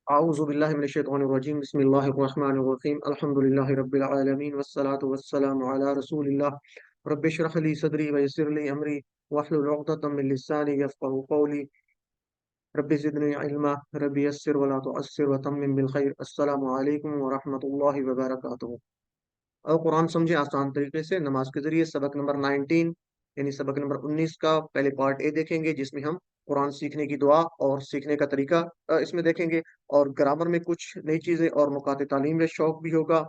أعوذ بالله من الشيطان الرجيم بسم الله الرحمن الرحيم الحمد لله رب العالمين والصلاة والسلام على رسول الله رب اشرح لي صدري ويسر لي أمري واحلل عقدة من لساني يفقهوا قولي رب زدني علما رب يسر ولا تعسر وتمم بالخير السلام عليكم ورحمة الله وبركاته۔ اور قرآن سمجھے آسان طریقے سے نماز کے ذریعے سبق نمبر 19 یعنی سبق نمبر 19 کا پہلے پارٹ اے دیکھیں گے، جس میں ہم قرآن سیکھنے کی دعا اور سیکھنے کا طریقہ اس میں دیکھیں گے، اور گرامر میں کچھ نئی چیزیں اور نکات تعلیم میں شوق بھی ہوگا۔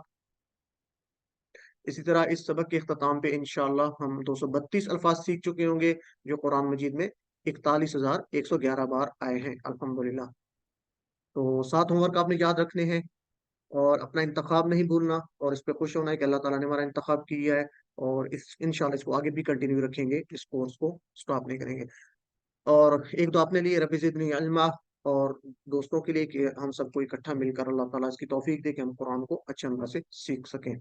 اسی طرح اس سبق کے اختتام پہ انشاءاللہ ہم 232 الفاظ سیکھ چکے ہوں گے، جو قرآن مجید میں 41,111 بار آئے ہیں الحمدللہ۔ تو 7 ہوم ورک آپ نے یاد رکھنے ہیں، اور اپنا انتخاب نہیں بھولنا، اور اس پہ خوش ہونا ہے کہ اللہ تعالیٰ نے ہمارا انتخاب کیا ہے، اور انشاءاللہ اس کو آگے بھی کنٹینیو رکھیں گے، اس کورس کو سٹاپ نہیں کریں گے۔ اور ایک تو اپنے لیے رب زدنی علما، اور دوستوں کے لیے کہ ہم سب کو اکٹھا مل کر اللہ تعالیٰ اس کی توفیق دے کہ ہم قرآن کو اچھے انداز سے سیکھ سکیں۔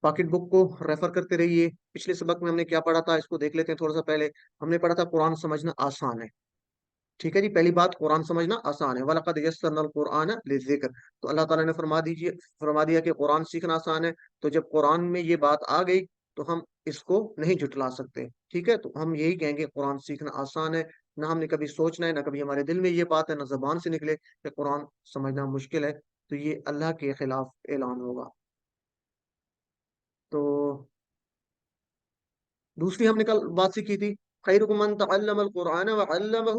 پاکٹ بک کو ریفر کرتے رہیے۔ پچھلے سبق میں ہم نے کیا پڑھا تھا، اس کو دیکھ لیتے ہیں تھوڑا سا۔ پہلے ہم نے پڑھا تھا قرآن سمجھنا آسان ہے، ٹھیک ہے جی۔ پہلی بات، قرآن سمجھنا آسان ہے، وَلَقَدْ يَسَّرْنَا الْقُرْآنَ لِلذِّكْرِ، تو اللہ تعالیٰ نے فرما دیا کہ قرآن سیکھنا آسان ہے۔ تو جب قرآن میں یہ بات آ گئی تو ہم اس کو نہیں جھٹلا سکتے، ٹھیک ہے۔ تو ہم یہی کہیں گے قرآن سیکھنا آسان ہے، نہ ہم نے کبھی سوچنا ہے، نہ کبھی ہمارے دل میں یہ بات ہے، نہ زبان سے نکلے کہ قرآن سمجھنا مشکل ہے، تو یہ اللہ کے خلاف اعلان ہوگا۔ تو دوسری ہم نے کل بات سیکھی تھی، خیرکم من تعلم القرآن وعلمہ،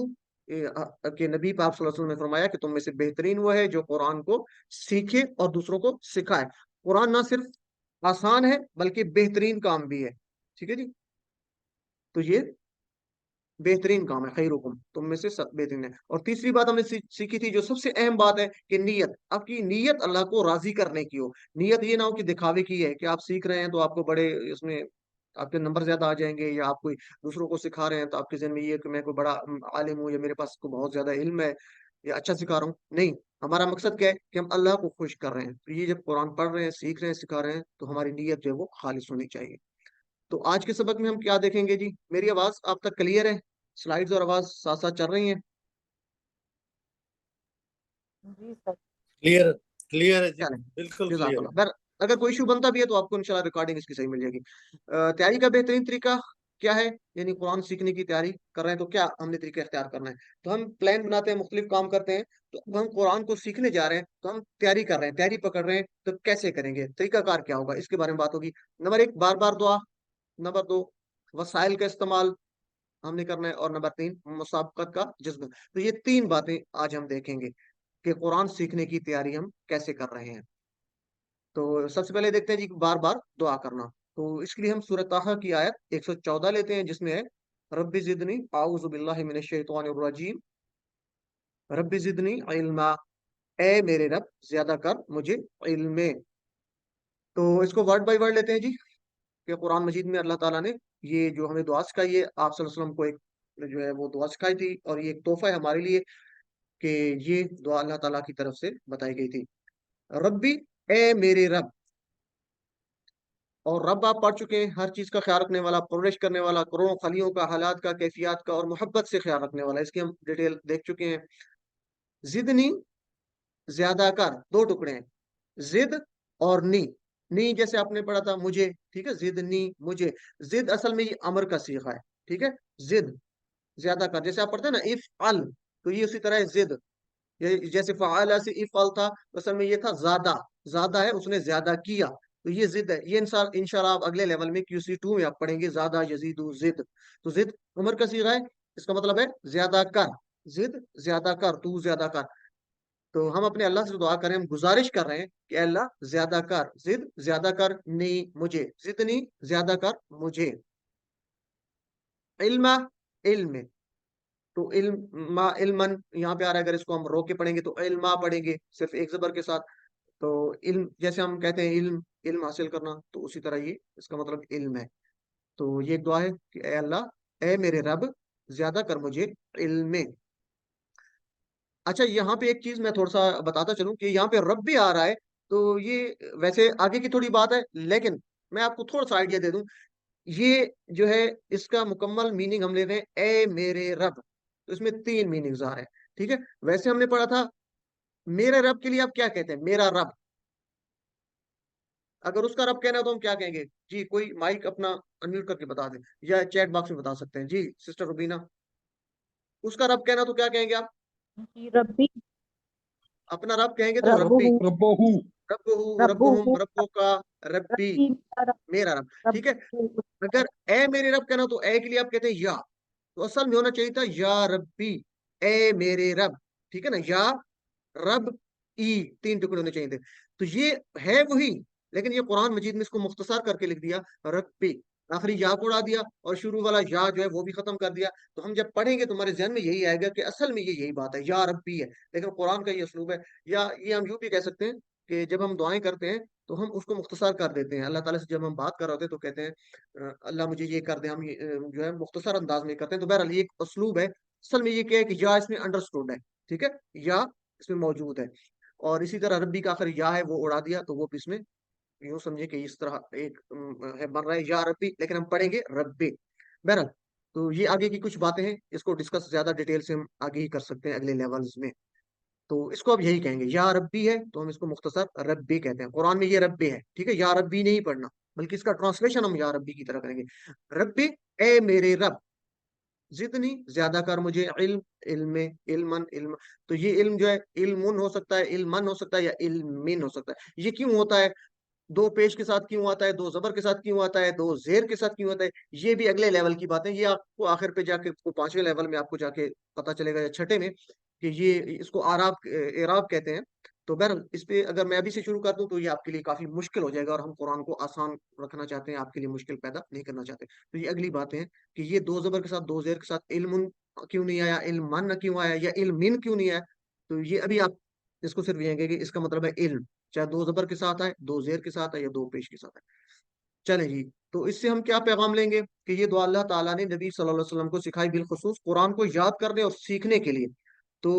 کہ نبی پاک صلی اللہ علیہ وسلم نے فرمایا کہ تم میں سے بہترین وہ ہے جو قرآن کو سیکھے اور دوسروں کو سکھائے۔ قرآن نہ صرف آسان ہے بلکہ بہترین کام بھی ہے، ٹھیک ہے جی۔ تو یہ بہترین کام ہے، خیرکم تم میں سے سب بہترین ہے۔ اور تیسری بات ہم نے سیکھی تھی، جو سب سے اہم بات ہے، کہ نیت، آپ کی نیت اللہ کو راضی کرنے کی ہو۔ نیت یہ نہ ہو کہ دکھاوے کی ہے، کہ آپ سیکھ رہے ہیں تو آپ کو بڑے اس میں آپ کے نمبر زیادہ آ جائیں گے، یا آپ کوئی دوسروں کو سکھا رہے ہیں تو آپ کے ذہن میں یہ ہے کہ میں کوئی بڑا عالم ہوں، یا میرے پاس کو بہت زیادہ علم ہے، یا اچھا سکھا رہا ہوں۔ نہیں، ہمارا مقصد کیا ہے کہ ہم اللہ کو خوش کر رہے ہیں۔ تو یہ جب قرآن پڑھ رہے ہیں، سیکھ رہے ہیں، سکھا رہے ہیں، تو ہماری نیت جو ہے وہ خالص ہونی چاہیے۔ تو آج کے سبق میں ہم کیا دیکھیں گے جی؟ میری آواز آپ تک کلیئر ہے؟ سلائیڈز اور آواز ساتھ ساتھ چل رہی ہیں؟ جی سر، کلیئر کلیئر ہے جی، چلیں، بالکل جزاک کلیئر ہے۔ اللہ۔ اگر کوئی ایشو بنتا بھی ہے تو آپ کو انشاءاللہ ریکارڈنگ اس کی صحیح مل جائے گی۔ تیاری کا بہترین طریقہ کیا ہے؟ یعنی قرآن سیکھنے کی تیاری کر رہے ہیں تو کیا ہم نے طریقہ اختیار کرنا ہے؟ تو ہم پلان بناتے ہیں، مختلف کام کرتے ہیں۔ تو اب ہم قرآن کو سیکھنے جا رہے ہیں تو ہم تیاری کر رہے ہیں، تیاری پکڑ رہے ہیں، تو کیسے کریں گے، طریقہ کار کیا ہوگا، اس کے بارے میں بات ہوگی۔ نمبر 1، بار بار دعا۔ نمبر 2، وسائل کا استعمال ہم نے کرنا ہے۔ اور نمبر 3، مسابقت کا جذبہ۔ تو یہ 3 باتیں آج ہم دیکھیں گے کہ قرآن سیکھنے کی تیاری ہم کیسے کر رہے ہیں۔ تو سب سے پہلے دیکھتے ہیں جی، بار بار دعا کرنا۔ تو اس کے لیے ہم سورۃ طٰہٰ کی آیت 114 لیتے ہیں، جس میں ہے رب زدنی، اعوذ باللہ من الشیطان الرجیم، رب زدنی علما، اے میرے رب زیادہ کر مجھے علم میں۔ تو اس کو ورڈ بائی ورڈ لیتے ہیں جی، کہ قرآن مجید میں اللہ تعالیٰ نے یہ جو ہمیں دعا سکھائی ہے، آپ صلی اللہ علیہ وسلم کو ایک جو ہے وہ دعا سکھائی تھی، اور یہ ایک تحفہ ہے ہمارے لیے کہ یہ دعا اللہ تعالیٰ کی طرف سے بتائی گئی تھی۔ ربی، اے میرے رب، اور رب آپ پڑھ چکے ہیں، ہر چیز کا خیال رکھنے والا، پرورش کرنے والا، کروڑوں خلیوں کا، حالات کا، کیفیات کا، اور محبت سے خیال رکھنے والا، اس کی ہم ڈیٹیل دیکھ چکے ہیں۔ زدنی، زیادہ کر، 2 ٹکڑے ہیں، زد اور نی جیسے آپ نے پڑھا تھا مجھے، ٹھیک ہے، زدنی مجھے۔ زد اصل میں یہ امر کا صیغہ ہے، ٹھیک ہے، زد زیادہ کر، جیسے آپ پڑھتے ہیں نا افعل، تو یہ اسی طرح ہے زد۔ جیسے فعال سے افعل تھا، اصل میں یہ تھا زیادہ، زیادہ ہے، اس نے زیادہ کیا، تو یہ زد ہے۔ یہ انشاءاللہ آپ اگلے لیول میں QC2 میں آپ پڑھیں گے، زیادہ یزید زد۔ تو زد عمر کا صیغہ ہے، اس کا مطلب ہے زیادہ کر، زد زیادہ کر، تو زیادہ کر۔ تو ہم اپنے اللہ سے دعا کریں، ہم گزارش کر رہے ہیں کہ اے اللہ زیادہ کر، زد زیادہ کر، نی مجھے، زدنی زیادہ کر مجھے، علم علم، تو علم علمن یہاں پہ آ رہا ہے، اگر اس کو ہم رو کے پڑھیں گے تو علما پڑھیں گے صرف ایک زبر کے ساتھ۔ تو علم جیسے ہم کہتے ہیں علم حاصل کرنا، تو اسی طرح یہ اس کا مطلب علم ہے۔ تو یہ ایک دعا ہے کہ اے اللہ، اے میرے رب زیادہ کر مجھے علم میں۔ اچھا، یہاں پہ ایک چیز میں تھوڑا سا بتاتا چلوں کہ یہاں پہ رب بھی آ رہا ہے، تو یہ ویسے آگے کی تھوڑی بات ہے، لیکن میں آپ کو تھوڑا سا آئیڈیا دے دوں۔ یہ جو ہے اس کا مکمل میننگ ہم لے رہے ہیں، اے میرے رب، تو اس میں 3 میننگز آ رہے ہیں، ठीक है। वैसे हमने पढ़ा था मेरे रब के लिए आप क्या कहते हैं, मेरा रब। अगर उसका रब कहना है तो हम क्या कहेंगे जी? कोई माइक अपना अनम्यूट करके बता दे, या चैट बॉक्स में बता सकते हैं जी, सिस्टर रुबीना। उसका रब कहना तो क्या कहेंगे आप? जी रब्बी, अपना रब कहेंगे तो रब्बी। रब्बुहु, रब्बहू। रब्बुहु, रब्बुहुम, रब्बुहु, रब्बो का, रब्बी, रब्बी मेरा रब, मेरा रब। ठीक है। रब्बुहु। अगर ए मेरे रब कहना तो ए के लिए आप कहते हैं या। तो असल में होना चाहिए था या रब्बी, ए मेरे रब। ठीक है ना, या रब, ई, तीन टुकड़े होने चाहिए थे। तो ये है वही, लेकिन ये कुरान मजीद में इसको मुख्तसर करके लिख दिया रब्बी। आखिरी या को उड़ा दिया और शुरू वाला या जो है वो भी खत्म कर दिया। तो हम जब पढ़ेंगे तो हमारे जहन में यही आएगा कि असल में ये यही बात है, या रब्बी है, लेकिन कुरान का ये उसलूब है। या ये हम यूं भी कह सकते हैं कि जब हम दुआएं करते हैं तो हम उसको मुख्तसर कर देते हैं। अल्लाह ताला से जब हम बात कर रहे होते हैं तो कहते हैं अल्लाह मुझे ये कर दे, हम ये, जो है मुख्तसर अंदाज में करते हैं। तो बहरहाल ये एक उसलूब है। असल में ये क्या है कि या इसमें अंडरस्टूड है, ठीक है, या इसमें मौजूद है। और इसी तरह रब्बी का आखिर या है वो उड़ा दिया, तो वो भी इसमें यूं समझे कि इस तरह एक है, बन रहा है या रब्बी, लेकिन हम पढ़ेंगे रब्बे। बहरहाल, तो ये आगे की कुछ बातें हैं, इसको डिस्कस ज्यादा डिटेल से हम आगे ही कर सकते हैं अगले लेवल्स में। तो इसको अब यही कहेंगे, या रब्बी है तो हम इसको मुख्तसर रब्बी कहते हैं। कुरान में ये रब्बी है, ठीक है, या रब्बी नहीं पढ़ना, बल्कि इसका ट्रांसलेशन हम या रब्बी की तरह करेंगे। रब्बी, ए मेरे रब, जितनी ज्यादा कर मुझे इल्म, इल्म, इल्मन, इल्म। तो ये इल्म जो है इल्मुन हो सकता है, इल्मन हो सकता है, या इल्मिन हो सकता है। ये क्यों होता है, दो पेश के साथ क्यों आता है, दो जबर के साथ क्यों आता है, दो जेर के साथ क्यों आता है, ये भी अगले लेवल की बात है। ये आपको आखिर पे जाके को पांचवें लेवल में आपको जाके पता चलेगा, या छठे में, कि ये इसको आराब, एराब कहते हैं। तो बहरहाल इस पे अगर मैं अभी से शुरू कर दूं तो ये आपके लिए काफी मुश्किल हो जाएगा, और हम कुरान को आसान रखना चाहते हैं, आपके लिए मुश्किल पैदा नहीं करना चाहते। तो ये अगली बातें हैं कि ये दो जबर के साथ, दो जेर के साथ इल्मुन क्यों नहीं आया, इल्मन क्यों आया, या इल्मिन क्यों नहीं आया। तो ये अभी आप इसको सिर्फ ये कहेंगे कि इसका मतलब है इल्म, चाहे दो जबर के साथ आए, दो जेर के साथ आए, या दो पेश के साथ आए। चले जी। तो इससे हम क्या पैगाम लेंगे कि ये दुआ अल्लाह ताला ने नबी सल्लल्लाहु अलैहि वसल्लम को सिखाई, बिलखुसूस कुरान को याद करने और सीखने के लिए। तो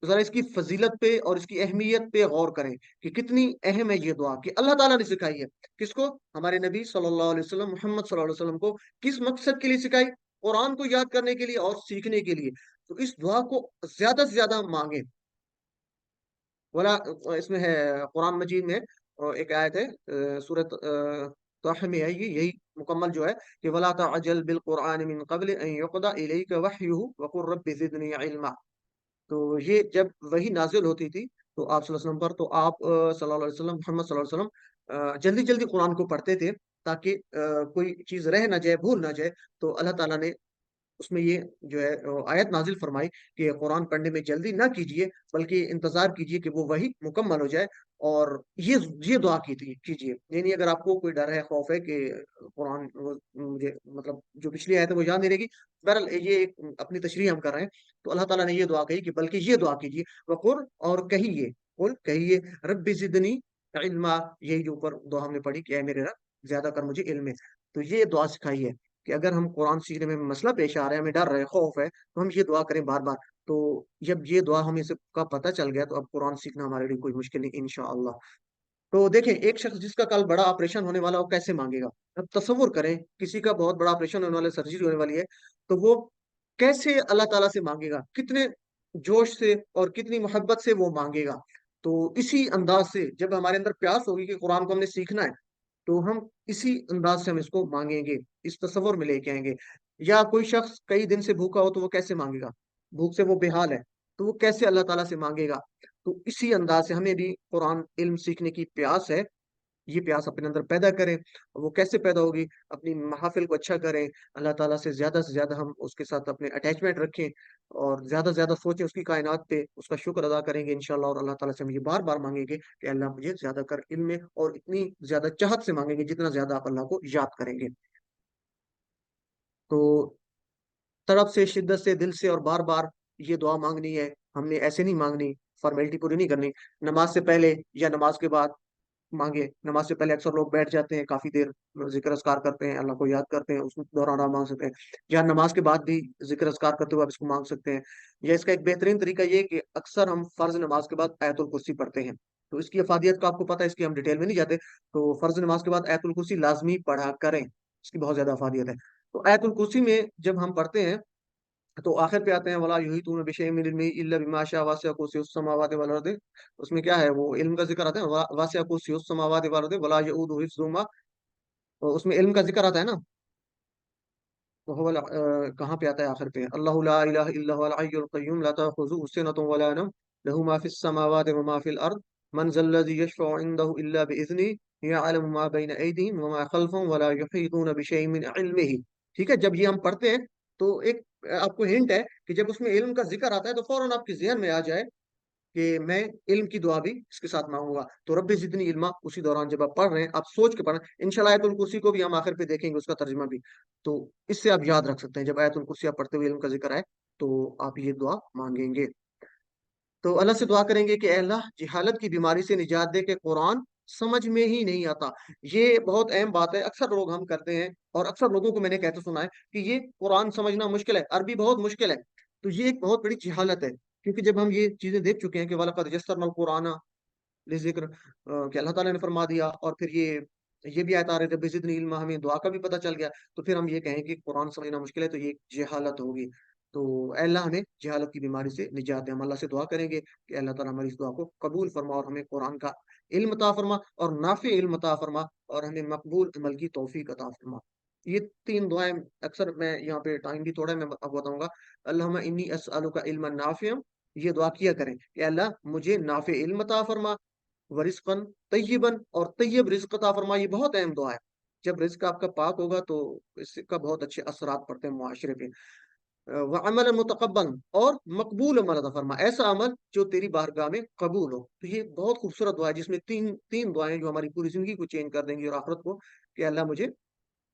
जरा इसकी फजीलत पे और इसकी अहमियत पे गौर करें कि कितनी अहम है ये दुआ, कि अल्लाह ताला ने सिखाई है। किसको? हमारे नबी सल्लल्लाहु अलैहि वसल्लम, मोहम्मद सल्लल्लाहु अलैहि वसल्लम को। किस मकसद के लिए सिखाई? कुरान को याद करने के लिए और सीखने के लिए। तो इस दुआ को ज्यादा से ज्यादा मांगे। वाला इसमें है कुरान मजीद में, एक आयत है सूरत तौह में है, ये यही मुकम्मल जो है कि वला तअजल बिल कुरान मिन क़ब्ल अन युक़दा इलैका वह्युहु वक़ुल रब्बि ज़िदनी इल्मा। तो ये जब वही नाजिल होती थी तो आप सल्लल्लाहु अलैहि वसल्लम पर, तो आप सल्लल्लाहु अलैहि वसल्लम, मोहम्मद सल्लल्लाहु अलैहि वसल्लम जल्दी जल्दी कुरान को पढ़ते थे, ताकि कोई चीज रह ना जाए, भूल ना जाए। तो अल्लाह ताला ने उसमें ये जो है आयत नाजिल फरमाई कि कुरान पढ़ने में जल्दी ना कीजिए, बल्कि इंतजार कीजिए कि वो वही मुकम्मल हो जाए। और ये दुआ कीजिए, यानी अगर आपको कोई डर है, खौफ है कि कुरान मुझे मतलब जो पिछली आयत है वो याद नहीं रहेगी, बहरहाल ये एक अपनी तशरीह हम कर रहे हैं। तो अल्लाह ताला ने ये दुआ कही कि बल्कि ये दुआ कीजिए, वकुर, और कहिए, कुल कहिए, रब्बि जिदनी इल्मा, यही जो ऊपर दुआ हमने पढ़ी कि ऐ मेरे रब ज्यादा कर मुझे इल्म में। तो ये दुआ सिखाई है कि अगर हम कुरान सीखने में मसला पेश आ रहा है, हमें डर है, खौफ है, तो हम ये दुआ करें बार बार। तो जब ये दुआ हमें सबका पता चल गया तो अब कुरान सीखना हमारे लिए कोई मुश्किल नहीं, इंशाअल्लाह। तो देखें, एक शख्स जिसका कल बड़ा ऑपरेशन होने वाला, वो कैसे मांगेगा? अब तसव्वुर करें, किसी का बहुत बड़ा ऑपरेशन होने वाला, सर्जरी होने वाली है, तो वो कैसे अल्लाह ताला से मांगेगा, कितने जोश से और कितनी मोहब्बत से वो मांगेगा। तो इसी अंदाज से जब हमारे अंदर प्यास होगी कि कुरान को हमने सीखना है, तो हम इसी अंदाज से हम इसको मांगेंगे, इस तस्वर में लेके आएंगे। या कोई शख्स कई दिन से भूखा हो तो वो कैसे मांगेगा? भूख से वो बेहाल है, तो वो कैसे अल्लाह ताला से मांगेगा? तो इसी अंदाज से हमें भी कुरान इल्म सीखने की प्यास है, ये प्यास अपने अंदर पैदा करें। और वो कैसे पैदा होगी? अपनी महफिल को अच्छा करें, अल्लाह ताला से ज्यादा हम उसके साथ अपने अटैचमेंट रखें, और ज्यादा से ज्यादा सोचें उसकी कायनात पे, उसका शुक्र अदा करेंगे इंशाल्लाह। और अल्लाह ताला से हम ये बार बार मांगेंगे कि अल्लाह मुझे ज्यादा कर इल्म में, और इतनी ज्यादा चाहत से मांगेंगे जितना ज्यादा आप अल्लाह को याद करेंगे। तो तड़प से, शिद्दत से, दिल से और बार बार ये दुआ मांगनी है। हमने ऐसे नहीं मांगनी, फॉर्मेलिटी पूरी नहीं करनी। नमाज से पहले या नमाज के बाद मांगे। नमाज से पहले अक्सर लोग बैठ जाते हैं, काफी देर जिक्र अस्कार करते हैं, अल्लाह को याद करते हैं, उस दौरान आप मांग सकते हैं। या नमाज के बाद भी जिक्र अस्कार करते हुए आप इसको मांग सकते हैं। या इसका एक बेहतरीन तरीका ये है कि अक्सर हम फर्ज नमाज के बाद आयतुल कुर्सी पढ़ते हैं। तो इसकी अफादियत का आपको पता है, इसकी हम डिटेल में नहीं जाते। तो फर्ज नमाज के बाद आयतुल कुर्सी लाजमी पढ़ा करें, इसकी बहुत ज्यादा अफादियत है। तो आयतुल कुर्सी में जब हम पढ़ते हैं تو आखिर पे आते हैं, वला युहीतून बिशैइन मिन इल्मिही इल्ला बिमा शाअ वसिअ कुर्सियुस समावाति वल अर्द। उसमें क्या है, वो इल्म का जिक्र आता है, वासिअ कुर्सियुस समावाति वल अर्द वला यऊदुहु हिफ्ज़ुहुमा। तो उसमें इल्म का जिक्र आता है ना, तो हुवल कहाँ पे आता है आखिर पे, अल्लाहु ला इलाहा इल्ला हुवल हय्युल क़य्यूम ला तअख़ुज़ुहु सिनतुन वला नौम लहू मा फ़िस समावाति व मा फ़िल अर्द मन ज़ल्लज़ी यशफ़अु इंदहु इल्ला बिइज़निही यअलमु मा बैन अयदीहिम व मा ख़ल्फ़हुम वला युहीतून बिशैइन मिन इल्मिही। ठीक है, जब ये हम पढ़ते हैं तो एक आपको हिंट है कि जब उसमें इल्म का जिक्र आता है तो फौरन आपके ज़हन में आ जाए कि मैं इल्म की दुआ भी इसके साथ मांगूंगा। तो रब्बी जितनी इल्मा, उसी दौरान जब आप पढ़ रहे हैं आप सोच के पढ़ें। इंशाल्लाह आयतुल कुर्सी को भी हम आखिर पे देखेंगे, उसका तर्जुमा भी। तो इससे आप याद रख सकते हैं, जब आयतुल कुर्सी आप पढ़ते हुए इल्म का जिक्र आए तो आप ये दुआ मांगेंगे। तो अल्लाह से दुआ करेंगे कि "ऐ अल्लाह, जिहालत की बीमारी से निजात दे के कुरान समझ में ही नहीं आता।" ये बहुत अहम बात है, अक्सर लोग हम करते हैं और अक्सर लोगों को मैंने कहते सुना है कि ये कुरान समझना मुश्किल है, अरबी बहुत मुश्किल है। तो ये एक बहुत बड़ी जिहालत है, क्योंकि जब हम ये चीजें देख चुके हैं कि वलक़द यस्सरनल कुराना लिज़िक्र, कि अल्लाह ताला ने फरमा दिया, और फिर ये भी आयत आ रही है, रब्बि ज़िदनी इल्मा, हमें दुआ का भी पता चल गया। तो फिर हम ये कहें कि कुरान समझना मुश्किल है, तो ये जहालत होगी। तो ऐ अल्लाह, हमें जहालत की बीमारी से निजात दे। हम अल्लाह से दुआ करेंगे कि अल्लाह ताला हमारी इस दुआ को कबूल फरमा और हमें कुरान का इल्म अता फरमा और नाफ़ि इल्म अता फरमा और हमें मकबूल अमल की तौफीक अता फरमा। ये 3 दुआएँ अक्सर, मैं यहाँ पे टाइम भी थोड़ा है, मैं आपको बताऊँगा। अल्लाहुम्मा इन्नी अस्अलुका इल्मन नाफ़िअन, ये दुआ किया करें कि अल्लाह मुझे नाफ़ि इल्म अता फरमा, वरिज़्क़न तय्यिबन, और तय्यब रिज़्क़ अता फरमा। ये बहुत अहम दुआ है। जब रिज़्क आपका पाक होगा तो इसका बहुत अच्छे असरात पड़ते हैं मुआशरे पे। व अमलन मुतक़ब्बलन, और मकबूल अमल अता फरमा, ऐसा अमल जो तेरी बारगाह में कबूल हो। तो ये बहुत खूबसूरत दुआ है, जिसमें 3 दुआएँ जो हमारी पूरी ज़िंदगी को चेंज कर देंगी और आखिरत को, कि अल्लाह मुझे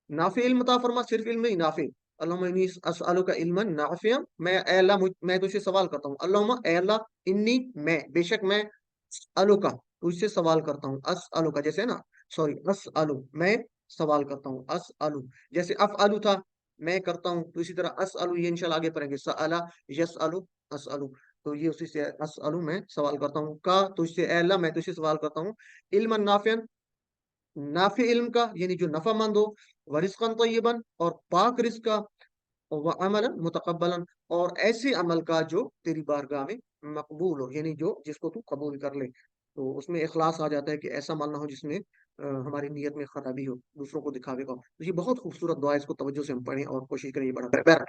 नाफ़ि इल्म अता फरमा, सिर्फ़ इल्म नहीं, नाफ़ि। अल्लाहुम्मा इन्नी अस्अलुका इल्मन नाफ़िअन, मैं ए अल्लाह मैं तुझसे सवाल करता हूँ। अल्लाहुम्मा, ए अल्लाह, इन्नी, मैं, बेशक मैं, अस्अलुका, तुझसे सवाल करता हूँ। अस्अलुका जैसे है ना, सॉरी, अस्अलु, मैं सवाल करता हूँ। अस्अलु जैसे अफ़अलु था, मैं करता हूँ, तो इसी तरह अस्अलु, ये इंशाअल्लाह आगे पढ़ेंगे। सअला, यसअलु, अस्अलु, तो ये उसी से है, अस्अलु, मैं सवाल करता हूँ। का, तुझसे, ए अल्लाह, मैं तुझसे सवाल करता हूँ। इल्मन नाफ़िअन, नाफ़ी इल्म का, यानी जो नफ़ामंद हो, व रिज़्क़न तय्यिबन, और पाक रिज़्क का, व अमलन मुतक़ब्बलन, और ऐसे अमल का जो तेरी बारगाह में मकबूल हो, यानी जो जिसको तू कबूल कर ले। तो उसमें इख़लास आ जाता है कि ऐसा अमल ना हो जिसमें हमारी नीयत में ख़राबी हो, दूसरों को दिखावे का हो। तो ये बहुत खूबसूरत दुआ है, इसको तवज्जो से हम पढ़ें और कोशिश करें ये पढ़ा करें। बहरहाल,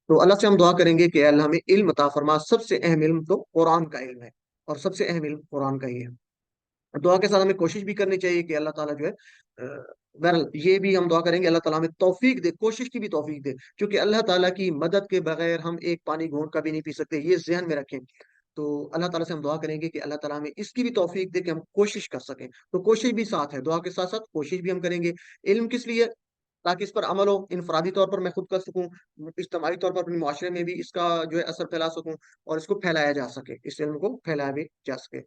तो अल्लाह से हम दुआ करेंगे कि अल्लाह हमें इल्म अता फरमा। सबसे अहम इल्म तो कुरान का इल्म है, और सबसे अहम इल्म कुरान का ही है। दुआ के साथ हमें कोशिश भी करनी चाहिए कि अल्लाह ताला जो है, बहरहाल ये भी हम दुआ करेंगे, अल्लाह ताला हमें तौफीक दे, कोशिश की भी तौफीक दे, क्योंकि अल्लाह ताला की मदद के बगैर हम एक पानी घूंट का भी नहीं पी सकते, ये ज़हन में रखें। तो अल्लाह ताला से हम दुआ करेंगे कि अल्लाह ताला हमें इसकी भी तौफीक दे कि हम कोशिश कर सकें। तो कोशिश भी साथ है, दुआ के साथ-साथ कोशिश भी हम करेंगे। इल्म किस लिए? ताकि इस पर अमल हो, इनफरादी तौर पर मैं खुद कर सकूँ, इज्तिमाई तौर पर अपने मुआशरे में भी इसका जो है असर फैला सकूँ, और इसको फैलाया जा सके, इस इल्म को फैलाया भी जा सके।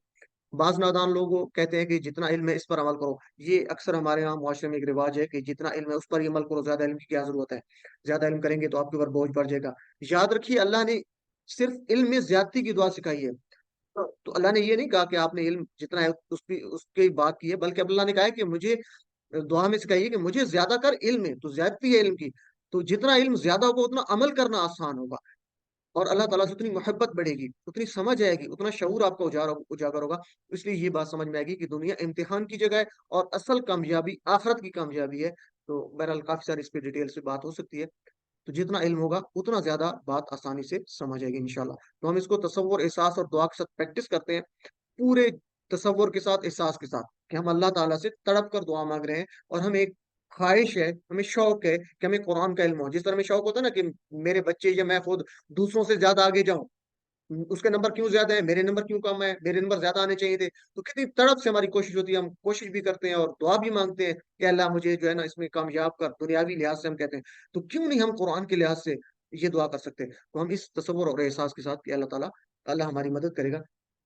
बाज़ नादान लोग वो कहते हैं कि जितना इल्म है इस पर अमल करो। ये अक्सर हमारे यहाँ मुआशरे में एक रिवाज है कि जितना इल्म है उस पर ही अमल करो, ज़्यादा इल्म की क्या ज़रूरत है? ज़्यादा इल्म करेंगे तो आपके ऊपर बोझ बढ़ जाएगा। याद रखिए, अल्लाह ने सिर्फ़ इल्म में ज़्यादती की दुआ सिखाई है। तो अल्लाह ने ये नहीं कहा कि आपने इल्म जितना है उसकी उसकी बात की है, बल्कि अल्लाह ने कहा है कि मुझे दुआ में सिखाइए कि मुझे ज़्यादा कर इल्म में, तो ज़्यादती है इल्म की। तो जितना इल्म ज़्यादा होगा उतना अमल करना आसान होगा। और अल्लाह ताला से उतनी मोहब्बत बढ़ेगी, उतनी समझ आएगी, उतना शऊर आपका उजागर होगा। इसलिए ये बात समझ में आएगी कि दुनिया इम्तिहान की जगह है और असल कामयाबी आखिरत की कामयाबी है। तो बहरहाल काफ़ी सारी इस पे डिटेल से बात हो सकती है। तो जितना इल्म होगा उतना ज़्यादा बात आसानी से समझ आएगी इंशाअल्लाह। तो हम इसको तसव्वुर, एहसास और दुआ के साथ प्रैक्टिस करते हैं। पूरे तसव्वुर के साथ, एहसास के साथ, कि हम अल्लाह ताला से तड़प कर दुआ माँग रहे हैं, और हमें एक ख़्वाहिश है, हमें शौक है कि हमें कुरान का इल्म हो। जिस तरह हमें शौक होता है ना कि मेरे बच्चे या मैं खुद दूसरों से ज़्यादा आगे जाऊँ। उसके नंबर क्यों ज़्यादा है, मेरे नंबर क्यों कम है, मेरे नंबर ज़्यादा आने चाहिए थे। तो कितनी तड़प से हमारी कोशिश होती है, हम कोशिश भी करते हैं और दुआ भी माँगते हैं कि अल्लाह मुझे जो है ना इसमें कामयाब कर, दुनियावी लिहाज़ से हम कहते हैं। तो क्यों नहीं हम कुरान के लिहाज़ से ये दुआ कर सकते? तो हम इस तसव्वुर और एहसास के साथ कि अल्लाह हमारी मदद करेगा,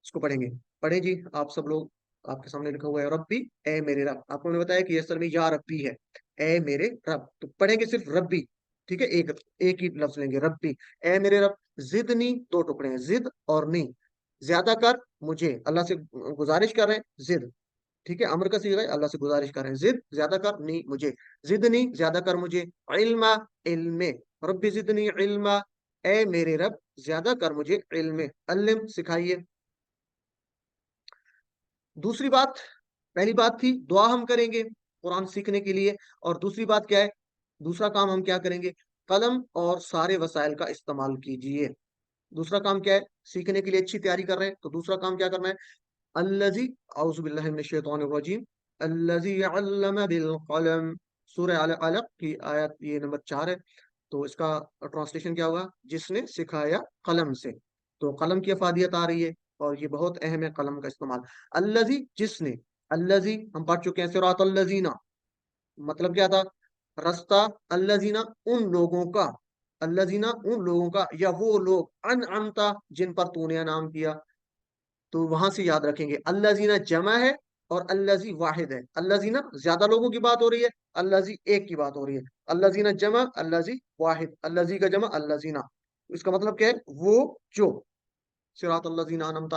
इसको पढ़ेंगे। पढ़ें जी, आप सब लोग, आपके सामने लिखा हुआ है, रब्बी, ए मेरे रब। आपको मैंने बताया कि ये असल में या रब्बी है, ए मेरे रब। तो पढ़ेंगे सिर्फ रब्बी, ठीक है? एक एक ही लफ्ज़ लेंगे, रब्बी, ए मेरे रब, ज़िदनी, 2 टुकड़े हैं, ज़िद और नी, ज़्यादा कर मुझे, अल्लाह से गुज़ारिश कर रहे हैं, ज़िद, ठीक है? अम्र का सीगा है, अल्लाह से गुज़ारिश कर रहे हैं, ज़िद, ज़्यादा कर, नी, मुझे, ज़िदनी, ज़्यादा कर मुझे, इल्मा, इल्म में, रब्बी ज़िदनी इल्मा, اے میرے رب زیادہ کر مجھے علم میں، علم سکھائیے۔ دوسری بات، پہلی بات تھی دعا ہم کریں گے قرآن سیکھنے کے لیے، اور دوسری بات کیا ہے، دوسرا کام ہم کیا کریں گے، قلم اور سارے وسائل کا استعمال کیجئے۔ دوسرا کام کیا ہے، سیکھنے کے لیے اچھی تیاری کر رہے ہیں تو دوسرا کام کیا کرنا ہے، الذی، اعوذ باللہ من الشیطان الرجیم، الذی علم بالقلم، سورہ علق کی آیت یہ نمبر 4 ہے۔ تو اس کا ٹرانسلیشن کیا ہوگا، جس نے سکھایا قلم سے۔ تو قلم کی افادیت آ رہی ہے، اور یہ بہت اہم ہے قلم کا استعمال۔ الذی، جس نے، الذی ہم پڑھ چکے ہیں صراط الذین، مطلب کیا تھا، رستہ، الذین ان لوگوں کا، الذین ان لوگوں کا، یا وہ لوگ، انعمتا جن پر تو نے انعام کیا۔ تو وہاں سے یاد رکھیں گے الذین جمع ہے اور الذی واحد ہے۔ الذین زیادہ لوگوں کی بات ہو رہی ہے، الذی ایک کی بات ہو رہی ہے۔ الذین جمع، الذی واحد، الذی کا جمع الذین، اس کا مطلب کیا ہے، وہ جو، صراط الذین انعمت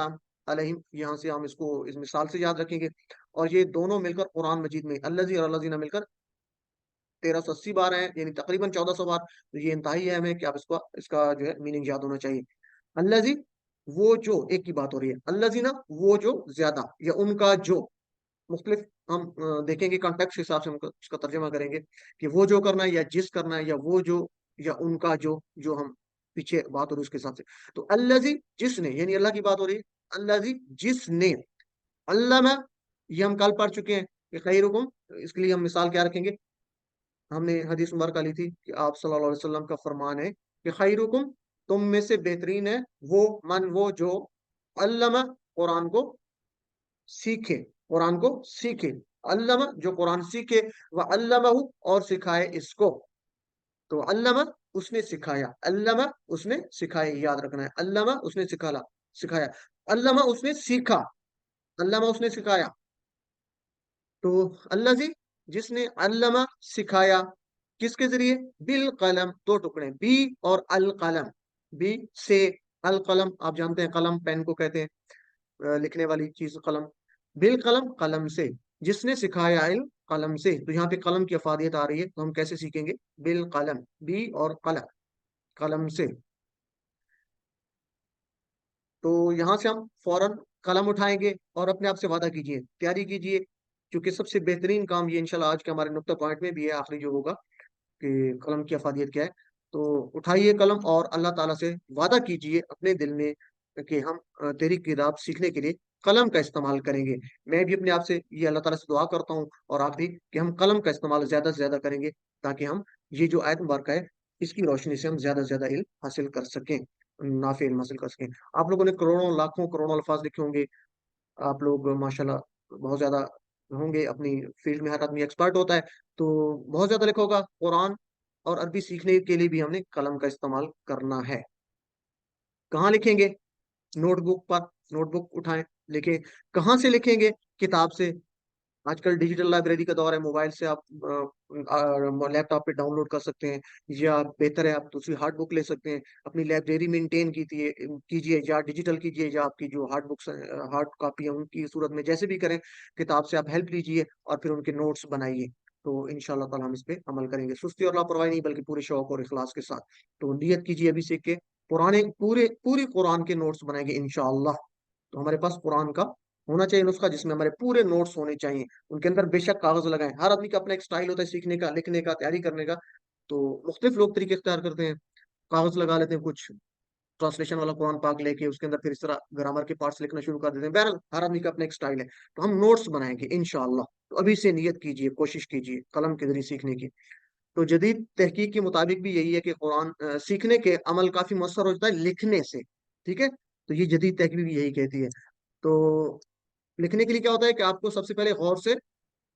علیہم، یہاں سے ہم اس کو اس مثال سے یاد رکھیں گے۔ اور یہ دونوں مل کر قرآن مجید میں الذی اور الذین مل کر 1380 بار ہیں، یعنی تقریباً 1400 بار۔ تو یہ انتہائی اہم ہے کہ آپ اس کا جو ہے میننگ یاد ہونا چاہیے۔ الذی، وہ جو، ایک کی بات ہو رہی ہے، الذین وہ جو زیادہ، یا ان کا جو، مختلف ہم دیکھیں گے کانٹیکس کے حساب سے ہم اس کا ترجمہ کریں گے کہ وہ جو کرنا ہے، یا جس کرنا ہے، یا وہ جو، یا ان کا جو، جو ہم پیچھے بات ہو رہی ہے اس کے حساب سے۔ تو الذی، جس نے، یعنی اللہ کی بات ہو رہی ہے، الذی جس نے، علامہ، یہ ہم کل پڑھ چکے ہیں کہ خیرکم، اس کے لیے ہم مثال کیا رکھیں گے، ہم نے حدیث مبارکہ لی تھی کہ آپ صلی اللہ علیہ وسلم کا فرمان ہے کہ خیرکم، تم میں سے بہترین ہے وہ من، وہ جو، علامہ، قرآن کو سیکھے، قرآن کو سیکھے، علامہ جو قرآن سیکھے، وہ علامہ اور سکھائے اس کو۔ تو علامہ اس نے سکھایا، علامہ اس نے سکھایا، یاد رکھنا ہے، علامہ اس نے سکھایا، سکھایا، علامہ اس نے سیکھا، علامہ اس نے سکھایا۔ تو الذی، جس نے، علامہ سکھایا، کس کے ذریعے، بالقلم، دو ٹکڑے، بی اور القلم، بی سے، القلم آپ جانتے ہیں قلم پین کو کہتے ہیں، لکھنے والی چیز قلم، بالقلم قلم سے، جس نے سکھایا علم قلم سے۔ تو یہاں پہ قلم کی افادیت آ رہی ہے، تو ہم کیسے سیکھیں گے، بالقلم، بی اور قلم، قلم سے۔ تو یہاں سے ہم فوراً قلم اٹھائیں گے اور اپنے آپ سے وعدہ کیجئے، تیاری کیجئے، کیونکہ سب سے بہترین کام یہ انشاءاللہ آج کے ہمارے نقطہ پوائنٹ میں بھی ہے، آخری جو ہوگا کہ قلم کی افادیت کیا ہے۔ تو اٹھائیے قلم اور اللہ تعالیٰ سے وعدہ کیجئے اپنے دل میں کہ ہم تیری کتاب سیکھنے کے لیے قلم کا استعمال کریں گے۔ میں بھی اپنے آپ سے یہ اللہ تعالیٰ سے دعا کرتا ہوں، اور آخری کہ ہم قلم کا استعمال زیادہ سے زیادہ کریں گے، تاکہ ہم یہ جو آیت مبارکہ ہے اس کی روشنی سے ہم زیادہ سے زیادہ علم حاصل کر سکیں، نافع علم حاصل کر سکیں۔ آپ لوگوں نے کروڑوں لاکھوں کروڑوں الفاظ لکھے ہوں گے، آپ لوگ ماشاءاللہ بہت زیادہ ہوں گے، اپنی فیلڈ میں ہر آدمی ایکسپرٹ ہوتا ہے، تو بہت زیادہ لکھا ہوگا۔ قرآن اور عربی سیکھنے کے لیے بھی ہم نے قلم کا استعمال کرنا ہے۔ کہاں لکھیں گے، نوٹ بک پر، نوٹ بک اٹھائیں، لکھیں۔ کہاں سے لکھیں گے، کتاب سے۔ آج کل ڈیجیٹل لائبریری کا دور ہے، موبائل سے آپ لیپ ٹاپ پہ ڈاؤن لوڈ کر سکتے ہیں، یا بہتر ہے آپ دوسری ہارڈ بک لے سکتے ہیں، اپنی لائبریری مینٹین کیجیے، یا ڈیجیٹل کیجیے، یا آپ کی جو ہارڈ بکس ہارڈ کاپی ہیں ان کی صورت میں جیسے بھی کریں، کتاب سے آپ ہیلپ لیجیے اور پھر ان کے نوٹس بنائیے۔ تو ان شاء اللہ تعالیٰ ہم اس پہ عمل کریں گے، سستی اور لاپرواہی نہیں، بلکہ پورے شوق اور اخلاص کے ساتھ۔ تو نیت کیجیے ابھی سے کہ پوری قرآن کے نوٹس بنائیں گے انشاءاللہ۔ تو ہمارے پاس قرآن کا ہونا چاہیے نسخہ، جس میں ہمارے پورے نوٹس ہونے چاہیے، ان کے اندر بے شک کاغذ لگائیں۔ ہر آدمی کا اپنا ایک سٹائل ہوتا ہے سیکھنے کا، لکھنے کا، تیاری کرنے کا، تو مختلف لوگ طریقے اختیار کرتے ہیں، کاغذ لگا لیتے ہیں، کچھ ٹرانسلیشن والا قرآن پاک لے کے اس کے اندر پھر اس طرح گرامر کے پارٹس لکھنا شروع کر دیتے ہیں۔ بہرحال ہر آدمی کا اپنا ایک سٹائل ہے، تو ہم نوٹس بنائیں گے انشاءاللہ۔ تو ابھی سے نیت کیجیے، کوشش کیجیے قلم کے ذریعے سیکھنے کی۔ تو جدید تحقیق کے مطابق بھی یہی ہے کہ قرآن سیکھنے کے عمل کافی مؤثر ہوتا ہے لکھنے سے، ٹھیک ہے۔ تو یہ جدید تحقیق بھی یہی کہتی ہے۔ تو لکھنے کے لیے کیا ہوتا ہے کہ آپ کو سب سے پہلے غور سے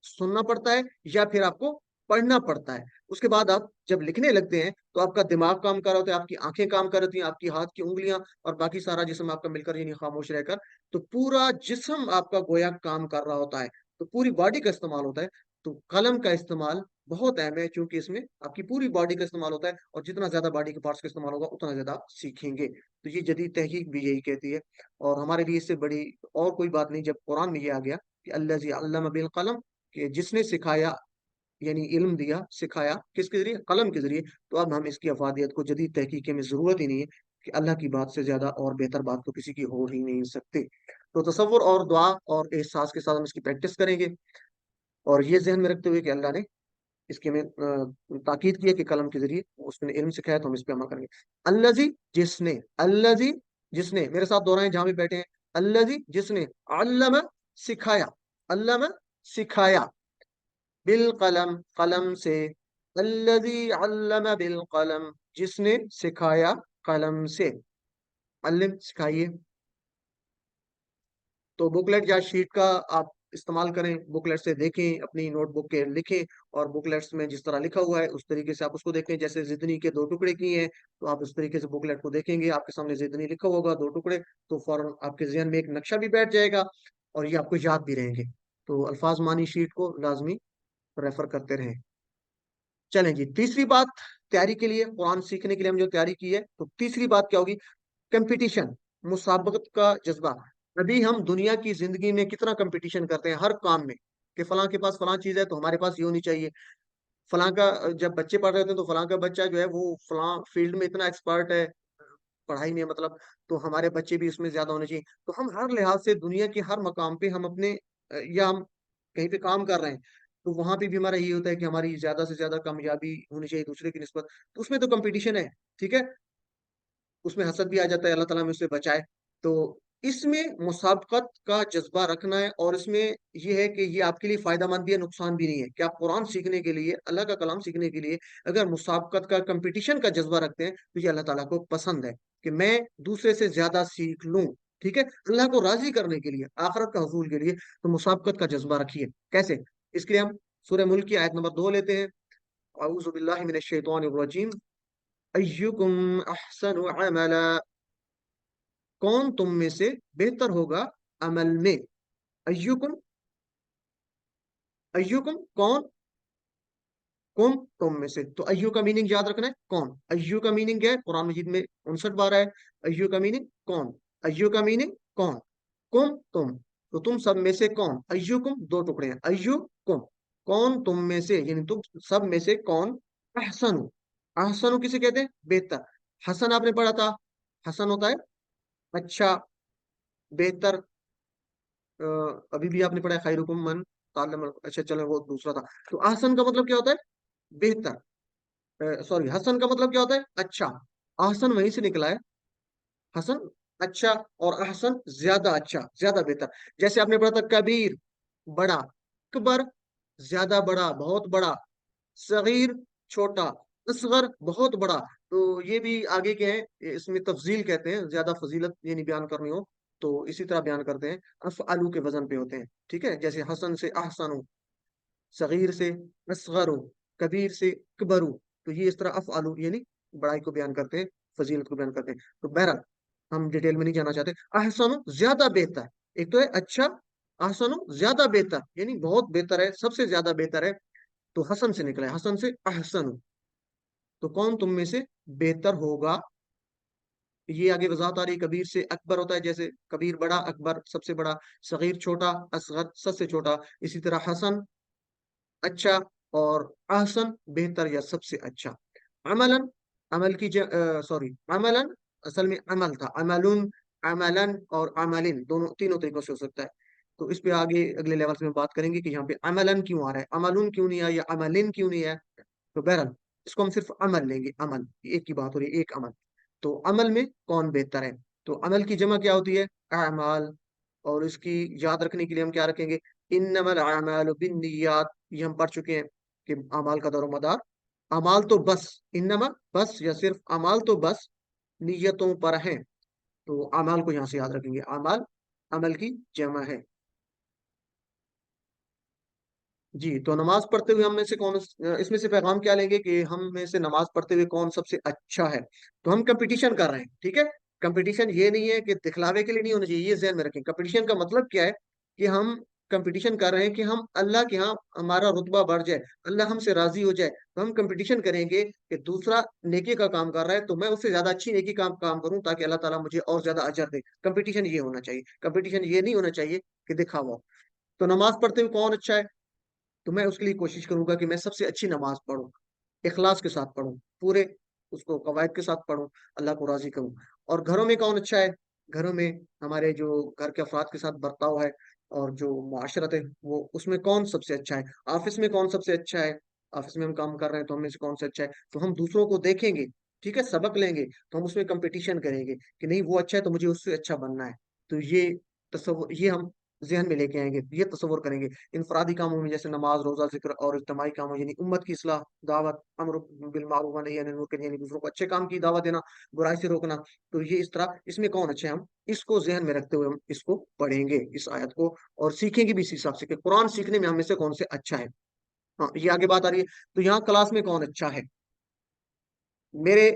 سننا پڑتا ہے، یا پھر آپ کو پڑھنا پڑتا ہے۔ اس کے بعد آپ جب لکھنے لگتے ہیں تو آپ کا دماغ کام کر رہا ہوتا ہے، آپ کی آنکھیں کام کر رہی ہوتی ہیں، آپ کی ہاتھ کی انگلیاں اور باقی سارا جسم آپ کا مل کر، یعنی خاموش رہ کر، تو پورا جسم آپ کا گویا کام کر رہا ہوتا ہے، تو پوری باڈی کا استعمال ہوتا ہے۔ تو قلم کا استعمال بہت اہم ہے، چونکہ اس میں آپ کی پوری باڈی کا استعمال ہوتا ہے، اور جتنا زیادہ باڈی کے پارٹس کا استعمال ہوگا اتنا زیادہ آپ سیکھیں گے۔ تو یہ جدید تحقیق بھی یہی کہتی ہے، اور ہمارے لیے اس سے بڑی اور کوئی بات نہیں جب قرآن میں یہ آ گیا کہ الذی علم بالقلم، کہ جس نے سکھایا यानी इल्म दिया, सिखाया, किसके जरिए? कलम के जरिए। तो अब हम इसकी अफादियत को जदीद तहकीक में जरूरत ही नहीं है कि अल्लाह की बात से ज्यादा और बेहतर बात तो किसी की हो ही नहीं सकती। तो तसव्वुर और दुआ और एहसास के साथ हम इसकी प्रैक्टिस करेंगे, और ये जहन में रखते हुए कि अल्लाह ने इसकी हमें ताकीद किया कि कलम के जरिए उसने इल्म सिखाया, तो हम इस पे अमल करेंगे। अल्लजी जिसने, अल्लजी जिसने, मेरे साथ दोहराएं जहां भी बैठे हैं, अल्लजी जिसने, अल्लम सिखाया, अल्लम सिखाया, बिल कलम कलम से, अल्लजी अल्लम बिल कलम जिसने सिखाया कलम से। अल्लम सिखाइए। तो बुकलेट या शीट का आप इस्तेमाल करें, बुकलेट से देखें, अपनी नोटबुक के लिखें, और बुकलेट्स में जिस तरह लिखा हुआ है उस तरीके से आप उसको देखें। जैसे जिदनी के दो टुकड़े किए हैं, तो आप उस तरीके से बुकलेट को देखेंगे, आपके सामने जिदनी लिखा होगा दो टुकड़े, तो फौरन आपके जहन में एक नक्शा भी बैठ जाएगा, और ये आपको याद भी रहेंगे। तो अल्फाज मानी शीट को लाजमी रेफर करते रहें। चलें जी, तीसरी बात, तैयारी के लिए, कुरान सीखने के लिए हम जो तैयारी की है, तो तीसरी बात क्या होगी? कंपटीशन, मुसाबकत का जज्बा। अभी हम दुनिया की जिंदगी में कितना कंपटीशन करते हैं हर काम में, कि फलां के पास फलां चीज है तो हमारे पास ये होनी चाहिए। फलां का, जब बच्चे पढ़ रहे होते हैं तो फलां का बच्चा जो है वो फलां फील्ड में इतना एक्सपर्ट है, पढ़ाई में मतलब, तो हमारे बच्चे भी इसमें ज्यादा होने चाहिए। तो हम हर लिहाज से दुनिया के हर मकाम पे हम अपने या हम कहीं पे काम कर रहे हैं, तो वहां पे भी हमारा ये होता है कि हमारी ज्यादा से ज्यादा कामयाबी होनी चाहिए दूसरे की निस्बत। तो उसमें तो कंपटीशन है, ठीक है, उसमें हसद भी आ जाता है, अल्लाह ताला हमें उससे बचाए। तो इसमें मुसाबकत का जज्बा रखना है, और इसमें यह है कि ये आपके लिए फायदेमंद भी है, नुकसान भी नहीं है, कि आप कुरान सीखने के लिए, अल्लाह का कलाम सीखने के लिए अगर मुसाबकत का, कंपटीशन का जज्बा रखते हैं, तो ये अल्लाह ताला को पसंद है कि मैं दूसरे से ज्यादा सीख लूं। ठीक है, अल्लाह को राजी करने के लिए, आखिरत का हसूल के लिए, तो मुसाबकत का जज्बा रखिए। कैसे? इसके लिए हम सूरह मुल्क की आयत नंबर 2 लेते हैं। औज़ु बिल्लाहि मिनश शैतानिर रजीम। अय्युकुम अहसनु अमला, कौन तुम में से बेहतर होगा अमल में। अय्युकुम, अय्युकुम कौन, कौन तुम में से। तो अय्यु का मीनिंग याद रखना है, कौन। अय्यु का मीनिंग क्या है? कुरान मजीद में 59 बार है अय्यु का मीनिंग कौन। अय्यु का मीनिंग कौन, कुम तुम, तो तुम सब में से कौन। अय्युकुम दो टुकड़े हैं, अय्यु कुम, कौन तुम में से, यानी तुम सब में से कौन। अहसनु, अहसनु किसे कहते हैं? बेहतर। हसन आपने पढ़ा था, हसन होता है अच्छा, बेहतर। अभी भी आपने पढ़ा है खैरुकुम मन ताल्लम, अच्छा चलो वो दूसरा था। तो अहसन का मतलब क्या होता है? बेहतर। सॉरी, हसन का मतलब क्या होता है? अच्छा। अहसन वहीं से निकला है, हसन अच्छा, और अहसन ज्यादा अच्छा, ज्यादा बेहतर। जैसे आपने पढ़ा था कबीर बड़ा, अकबर ज्यादा बड़ा, बहुत बड़ा, सगीर छोटा, असगर बहुत बड़ा। तो ये भी आगे के हैं, इसमें तफजील कहते हैं, ज्यादा फजीलत यानी बयान करनी हो तो इसी तरह बयान करते हैं। अफआलू के वजन पे होते हैं, ठीक है, जैसे हसन से अहसनु, सगीर से असगरु, कबीर से कबरू। तो ये इस तरह अफआलू यानी बड़ाई को बयान करते हैं, फजीलत को बयान करते हैं। तो बहरहाल हम डिटेल में नहीं जाना चाहते। अहसनु ज्यादा बेहतर, एक तो है अच्छा, अहसनु ज्यादा बेहतर यानी बहुत बेहतर है, सबसे ज्यादा बेहतर है। तो हसन से निकला है, हसन से अहसन। तो कौन तुम में से बेहतर होगा, ये आगे वजाहत आ रही। कबीर से अकबर होता है, जैसे कबीर बड़ा, अकबर सबसे बड़ा, सगीर छोटा, असगर सबसे छोटा। इसी तरह हसन अच्छा, और अहसन बेहतर या सबसे अच्छा। अमलन, अमल की सॉरी, अमलन असल में अमल था, अमलुन, अमलन और अमलिन दोनों तीनों तरीकों से हो सकता है। तो इस पे आगे अगले लेवल में बात करेंगे कि यहाँ पे अमलन क्यों आ रहा है, अमलुन क्यों नहीं आया, या अमलिन क्यों नहीं है। तो बहरहाल इसको हम सिर्फ अमल लेंगे, अमल एक की बात हो रही है, एक अमल। तो अमल में कौन बेहतर है? तो अमल की जमा क्या होती है? अमाल। और इसकी याद रखने के लिए हम क्या रखेंगे? इन्नमल अमालु बिन्नियात, ये हम पढ़ चुके हैं कि अमाल का दारोमदार, अमाल तो बस, इन्नमा बस या सिर्फ, अमाल तो बस नियतों पर है। तो अमाल को यहाँ से याद रखेंगे, अमाल अमल की जमा है। जी, तो नमाज पढ़ते हुए हम में से कौन, इसमें से पैगाम क्या लेंगे कि हम में से नमाज पढ़ते हुए कौन सबसे अच्छा है। तो हम कंपटीशन कर रहे हैं, ठीक है। कंपटीशन ये नहीं है कि दिखलावे के लिए नहीं होना चाहिए, ये ध्यान में रखें। कंपटीशन का मतलब क्या है? कि हम कंपटीशन कर रहे हैं कि हम अल्लाह के यहाँ हमारा रुतबा बढ़ जाए, अल्लाह हमसे राजी हो जाए। तो हम कंपटीशन करेंगे कि दूसरा नेकी का काम कर रहा है तो मैं उससे ज्यादा अच्छी नेकी काम काम करूं, ताकि अल्लाह ताला मुझे और ज्यादा अजर दे। कंपटीशन ये होना चाहिए, कंपटीशन ये नहीं होना चाहिए कि दिखावा हो। तो नमाज पढ़ते हुए कौन अच्छा है? تو मैं उसके लिए कोशिश करूंगा कि मैं सबसे अच्छी नमाज पढूं, इखलास के साथ पढूं, पूरे उसको कवायद के साथ पढूं, अल्लाह को राजी करूं। और घरों में कौन अच्छा है? घरों में हमारे जो घर के अफराद के साथ बर्ताव है और जो मुआशरत है, वो उसमें कौन सबसे अच्छा है? ऑफिस में कौन सबसे अच्छा है? ऑफिस में हम काम कर रहे हैं तो हम में से कौन सा अच्छा है? तो हम दूसरों को देखेंगे, ठीक है, सबक लेंगे, तो हम उसमें कंपटीशन करेंगे कि नहीं वो अच्छा है तो मुझे उससे अच्छा बनना है। तो ये तस्वुर, ये हम ज़हन में लेके आएँगे, ये तस्वुर करेंगे। इनफरादी कामों में जैसे नमाज़, रोज़ा, ज़िक्र और इज्तिमाई कामों यानी उम्मत की इस्लाह, दावत, अम्र बिल मारूफ व नही अनिल मुनकर यानी दूसरों को अच्छे काम की दावत देना, बुराई से रोकना। तो ये इस तरह इसमें कौन अच्छा है, हम इसको ज़हन में रखते हुए हम इसको पढ़ेंगे, इस आयत को, और सीखेंगे भी इस हिसाब से कि कुरान सीखने में हम में से कौन से अच्छा है। हाँ, ये आगे बात आ रही है। तो यहाँ क्लास में कौन अच्छा है? मेरे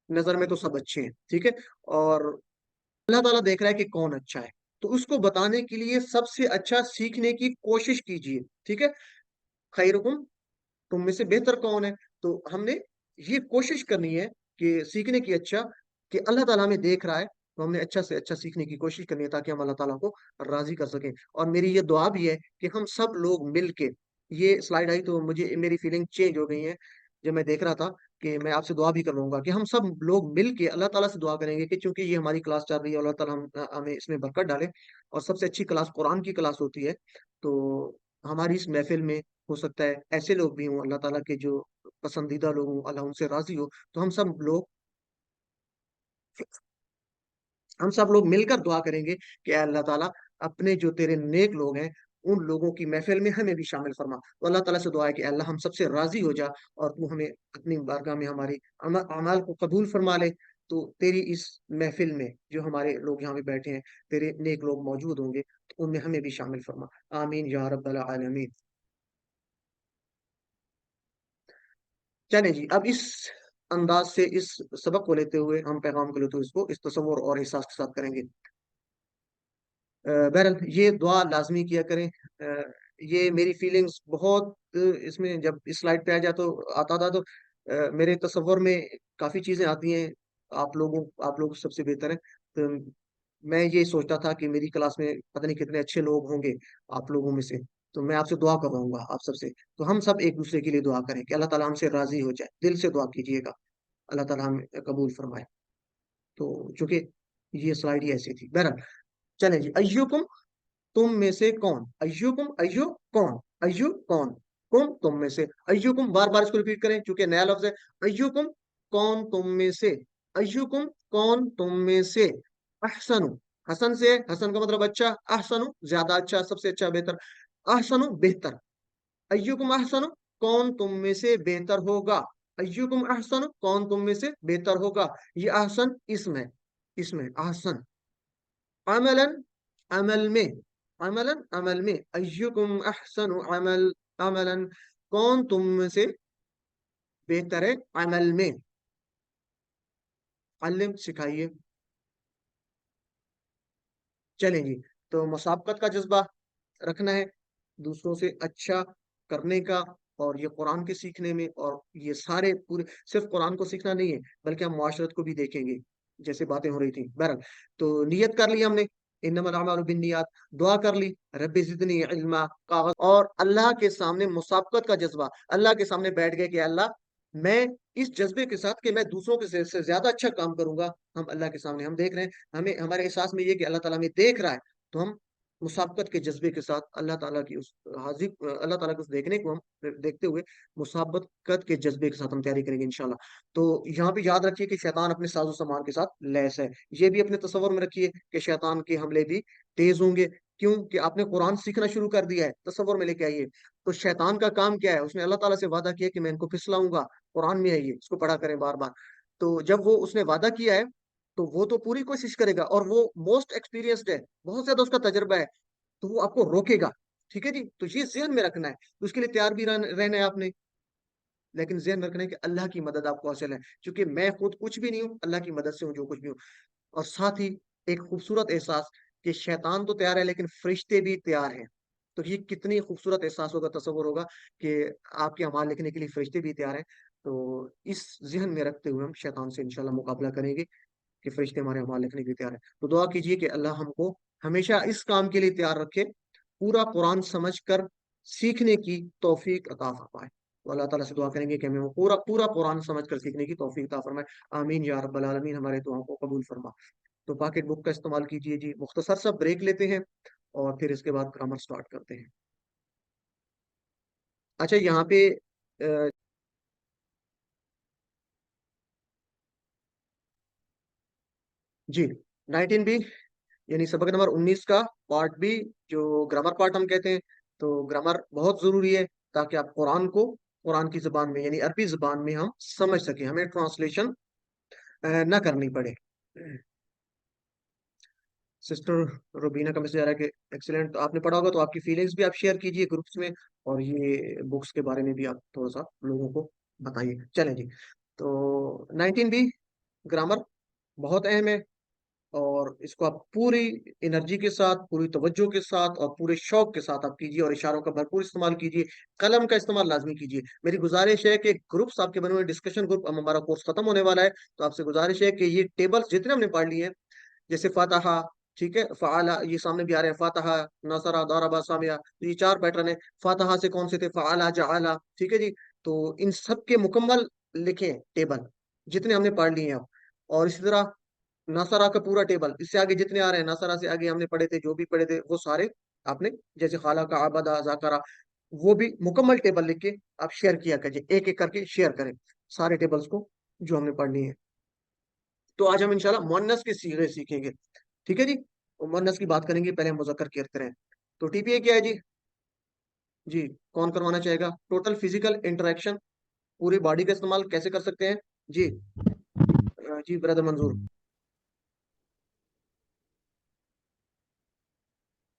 नज़र में तो सब अच्छे हैं, ठीक है? और अल्लाह ताला देख रहा है कि कौन अच्छा है। तो उसको बताने के लिए सबसे अच्छा सीखने की कोशिश कीजिए, ठीक है? खैरुकुम, तुम में से बेहतर कौन है? तो हमने ये कोशिश करनी है कि सीखने की, अच्छा, कि अल्लाह ताला हमें देख रहा है, तो हमने अच्छा से अच्छा सीखने की कोशिश करनी है ताकि हम अल्लाह ताला को राज़ी कर सकें। और मेरी ये दुआ भी है कि हम सब लोग मिल के, ये स्लाइड आई तो मुझे मेरी फीलिंग चेंज हो गई है। जब मैं देख रहा था कि मैं आपसे दुआ भी करवाऊँगा कि हम सब लोग मिल के अल्लाह ताला से दुआ करेंगे कि चूँकि ये हमारी क्लास चल रही है, अल्लाह ताला हमें इसमें बरकत डाले और सबसे अच्छी क्लास कुरान की क्लास होती है। तो हमारी इस महफ़िल में हो सकता है ऐसे लोग भी हों, अल्लाह ताला के जो पसंदीदा लोग हों, अल्लाह उनसे राज़ी हो, तो हम सब लोग मिलकर दुआ करेंगे कि ऐ अल्लाह ताला, अपने जो तेरे नेक लोग हैं, उन लोगों की महफ़िल में हमें भी शामिल फ़रमा। तो अल्लाह ताला से दुआ है कि अल्लाह हम सबसे राज़ी हो जा और तू हमें अपनी बारगाह में हमारी अमाल को कबूल फ़रमा ले। तो तेरी इस महफ़िल में जो हमारे लोग यहाँ पे बैठे हैं, तेरे नेक लोग मौजूद होंगे, तो उनमें हमें भी शामिल फ़रमा। आमीन या रब्बल आलमीन। चलें जी, अब इस अंदाज़ से इस सबक को लेते हुए हम पैगाम को लेते हुए इसको इस तसव्वुर और एहसास के साथ करेंगे। बहरहाल ये दुआ लाज़मी किया करें। ये मेरी फीलिंग्स बहुत, इसमें जब इस स्लाइड पे आ जाए तो आता था, तो मेरे तसव्वुर में काफ़ी चीज़ें आती हैं। आप लोग सबसे बेहतर हैं। तो मैं ये सोचता था कि मेरी क्लास में पता नहीं कितने अच्छे लोग होंगे आप लोगों में से। तो मैं आपसे दुआ करवाऊँगा आप सबसे। तो हम सब एक-दूसरे के लिए दुआ करें कि अल्लाह ताला हमसे राज़ी हो जाए। दिल से दुआ कीजिएगा, अल्लाह ताला हमें कबूल फरमाए। तो चूँकि ये स्लाइड ही ऐसी थी। बहरहाल, चलें जी, अय्युकुम, तुम में से कौन? अय्युकुम, अय्यु कौन? अय्यु कौन? कुम तुम में से। अय्युकुम, बार-बार इसको रिपीट करें क्योंकि नया लफ्ज़ है। अय्युकुम, कौन तुम में से? अय्युकुम, कौन तुम में से? अहसनु, हसन से है, हसन का मतलब अच्छा, अहसनु ज़्यादा अच्छा, सबसे अच्छा, बेहतर। अहसनु बेहतर। अय्युकुम अहसनु, कौन तुम में से बेहतर होगा? अय्युकुम अहसनु, कौन तुम में से बेहतर होगा? ये अहसन इसम है अहसन। अमलन, अमल में, अमलन अमल में। अय्युकुम अहसनु अमलन, कौन तुम में से बेहतर है अमल में? अल्लिम, सिखाइए। चलें जी, तो मुसाबकत का जज़्बा रखना है, दूसरों से अच्छा करने का, और ये कुरान के सीखने में, और ये सारे पूरे सिर्फ़ कुरान को सीखना नहीं है, बल्कि हम मुआशरत को भी देखेंगे, जैसे बातें हो रही थी। बहरहाल, तो नियत कर ली हमने, इन्नमल अमालु बिन्नियात, दुआ कर ली, रब्बि ज़िदनी इल्मा, कागज़, और अल्लाह के सामने मुसाबकत का जज़्बा, अल्लाह के सामने बैठ गए कि अल्लाह, मैं इस जज़्बे के साथ कि मैं दूसरों के से ज़्यादा अच्छा काम करूँगा, हम अल्लाह के सामने हम देख रहे हैं, हमें हमारे एहसास में ये है कि अल्लाह ताला हमें देख रहा है, तो हम मुसाबकत के जज़्बे के साथ अल्लाह ताला के उस देखने को हम देखते हुए मुसाबकत के जज़्बे के साथ हम तैयारी करेंगे इंशाअल्लाह। तो यहाँ पे याद रखिए कि शैतान अपने साज़ो-सामान के साथ लैस है। ये भी अपने तसव्वुर में रखिए कि शैतान के हमले भी तेज़ होंगे। क्यों? कि आपने कुरान सीखना शुरू कर दिया है, तसव्वुर में लेके आइए। तो शैतान का काम क्या है? उसने अल्लाह ताला से वादा किया कि मैं इनको फिसलाऊँगा, कुरान में है ये, इसको पढ़ा करें बार-बार। तो जब वो उसने वादा किया है, तो वो तो पूरी कोशिश करेगा, और वो मोस्ट एक्सपीरियंस्ड है, बहुत ज़्यादा उसका तजुर्बा है, तो वो आपको रोकेगा, ठीक है जी? तो ये ज़हन में रखना है, तो उसके लिए तैयार भी रहना है आपने, लेकिन ज़हन में रखना है कि अल्लाह की मदद आपको हासिल है, क्योंकि मैं खुद कुछ भी नहीं हूँ, अल्लाह की मदद से हूँ जो कुछ भी हूँ। और साथ ही एक खूबसूरत एहसास कि शैतान तो तैयार है लेकिन फरिश्ते भी तैयार हैं। तो ये कितनी खूबसूरत एहसास होगा, तसव्वुर होगा कि आपके अमाल लिखने के लिए फरिश्ते भी तैयार हैं। तो इस ज़हन में रखते हुए हम शैतान से इंशाअल्लाह मुकाबला करेंगे कि फरिश्ते हमारे अमाल लिखने के लिए तैयार हैं। तो दुआ कीजिए कि अल्लाह हमको हमेशा इस काम के लिए तैयार रखे, पूरा कुरान समझ कर सीखने की तौफीक अता फरमाए। तो अल्लाह ताला से दुआ करेंगे कि हमें वो पूरा पूरा कुरान समझ कर सीखने की तौफीक अता फरमाए। आमीन या रब्बल आलमीन, हमारे दुआओं को कबूल फरमा। तो पॉकेट बुक का इस्तेमाल कीजिए जी। मुख्तसर सा ब्रेक लेते हैं और फिर इसके बाद ग्रामर स्टार्ट करते हैं। अच्छा, यहाँ पे जी 19 बी यानी सबक नंबर 19 का पार्ट बी, जो ग्रामर पार्ट हम कहते हैं। तो ग्रामर बहुत जरूरी है ताकि आप कुरान को कुरान की जुबान में यानी अरबी जुबान में हम समझ सकें, हमें ट्रांसलेशन ना करनी पड़े। सिस्टर रूबीना का मैसेज आ रहा है कि एक्सीलेंट। तो आपने पढ़ा होगा तो आपकी फीलिंग्स भी आप शेयर कीजिए ग्रुप्स में, और ये बुक्स के बारे में भी आप थोड़ा सा लोगों को बताइए। चलें जी। तो 19 बी ग्रामर बहुत अहम है, और इसको आप पूरी एनर्जी के साथ, पूरी तवज्जो के साथ और पूरे शौक के साथ आप कीजिए, और इशारों का भरपूर इस्तेमाल कीजिए। कलम का इस्तेमाल लाजमी कीजिए। मेरी गुजारिश है कि ग्रुप्स आपके बने हुए डिस्कशन ग्रुप, अब हमारा कोर्स खत्म होने वाला है, तो आपसे गुजारिश है कि ये टेबल्स जितने हमने पढ़ लिए हैं, जैसे फातहा, ठीक है, फ़ाला, ये सामने भी आ रहे हैं, फातहा, नसरा, दारबा, सामिया, तो ये 4 पैटर्न है। फातहा से कौन से थे? फ़ाला, जआला, ठीक है जी। तो इन सब के मुकम्मल लिखें टेबल, जितने हमने पढ़ लिए हैं अब। और इसी तरह नसरा का पूरा टेबल, इससे आगे जितने आ रहे हैं, नसरा से आगे हमने पढ़े थे, जो भी पढ़े थे वो सारे आपने, जैसे खाला का, आबदा, जाकरा, वो भी मुकम्मल टेबल लिख के आप शेयर किया कीजिए, एक एक करके शेयर करें सारे टेबल्स को जो हमने पढ़ लिए हैं। तो आज हम इंशाल्लाह मुअन्नस के सीगे सीखेंगे, ठीक है जी। तो मुअन्नस की बात करेंगे, पहले हम मुज़क्कर की करते हैं। तो टीपीए क्या है जी? जी, कौन करवाना चाहेगा? टोटल फिजिकल इंटरेक्शन, पूरी बॉडी का इस्तेमाल कैसे कर सकते हैं जी? जी ब्रदर मंजूर।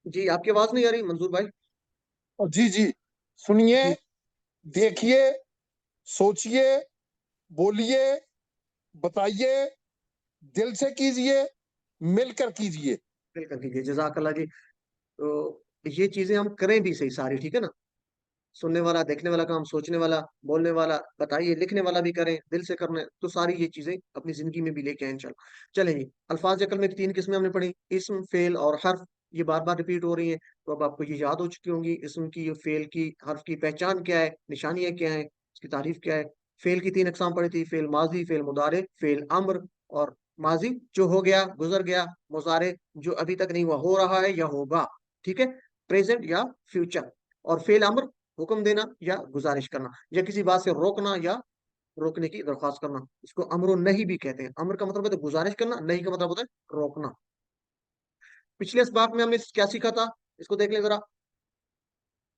जी, आपकी आवाज नहीं आ रही मंजूर भाई। जी जी, सुनिए, जी, देखिए, सोचिए, बोलिए, बताइए, दिल से कीजिए, मिलकर कीजिए। बिल्कुल कीजिए, जजाकल्ला जी। तो ये चीजें हम करें भी सही सारी, ठीक है ना? सुनने वाला, देखने वाला काम, सोचने वाला, बोलने वाला, बताइए, लिखने वाला भी करें, दिल से करना है, तो सारी ये चीजें अपनी जिंदगी में भी लेके आए इंशाल्लाह। चलें जी। अल्फाज अकल में 3 किस्में हमने पढ़ी, इस्म, फेल और हर्फ। ये बार बार रिपीट हो रही हैं, तो अब आपको ये याद हो चुकी होंगी। इस्म की, फेल की, हर्फ की पहचान क्या है, निशानियां क्या है, इसकी तारीफ क्या है। फेल की 3 अकसाम पढ़ी थी, फेल माजी, फेल मुदारे, फेल अम्र। और माजी जो हो गया, गुजर गया। मुजारे जो अभी तक नहीं हुआ, हो रहा है या होगा, ठीक है, प्रेजेंट या फ्यूचर। और फेल अम्र हुक्म देना या गुजारिश करना, या किसी बात से रोकना या रोकने की दरख्वास्त करना, इसको अमर नहीं भी कहते हैं। अमर का मतलब है तो गुजारिश करना, नहीं का मतलब होता है रोकना। पिछले इसबाक में हमने क्या सीखा था, इसको देख ले जरा।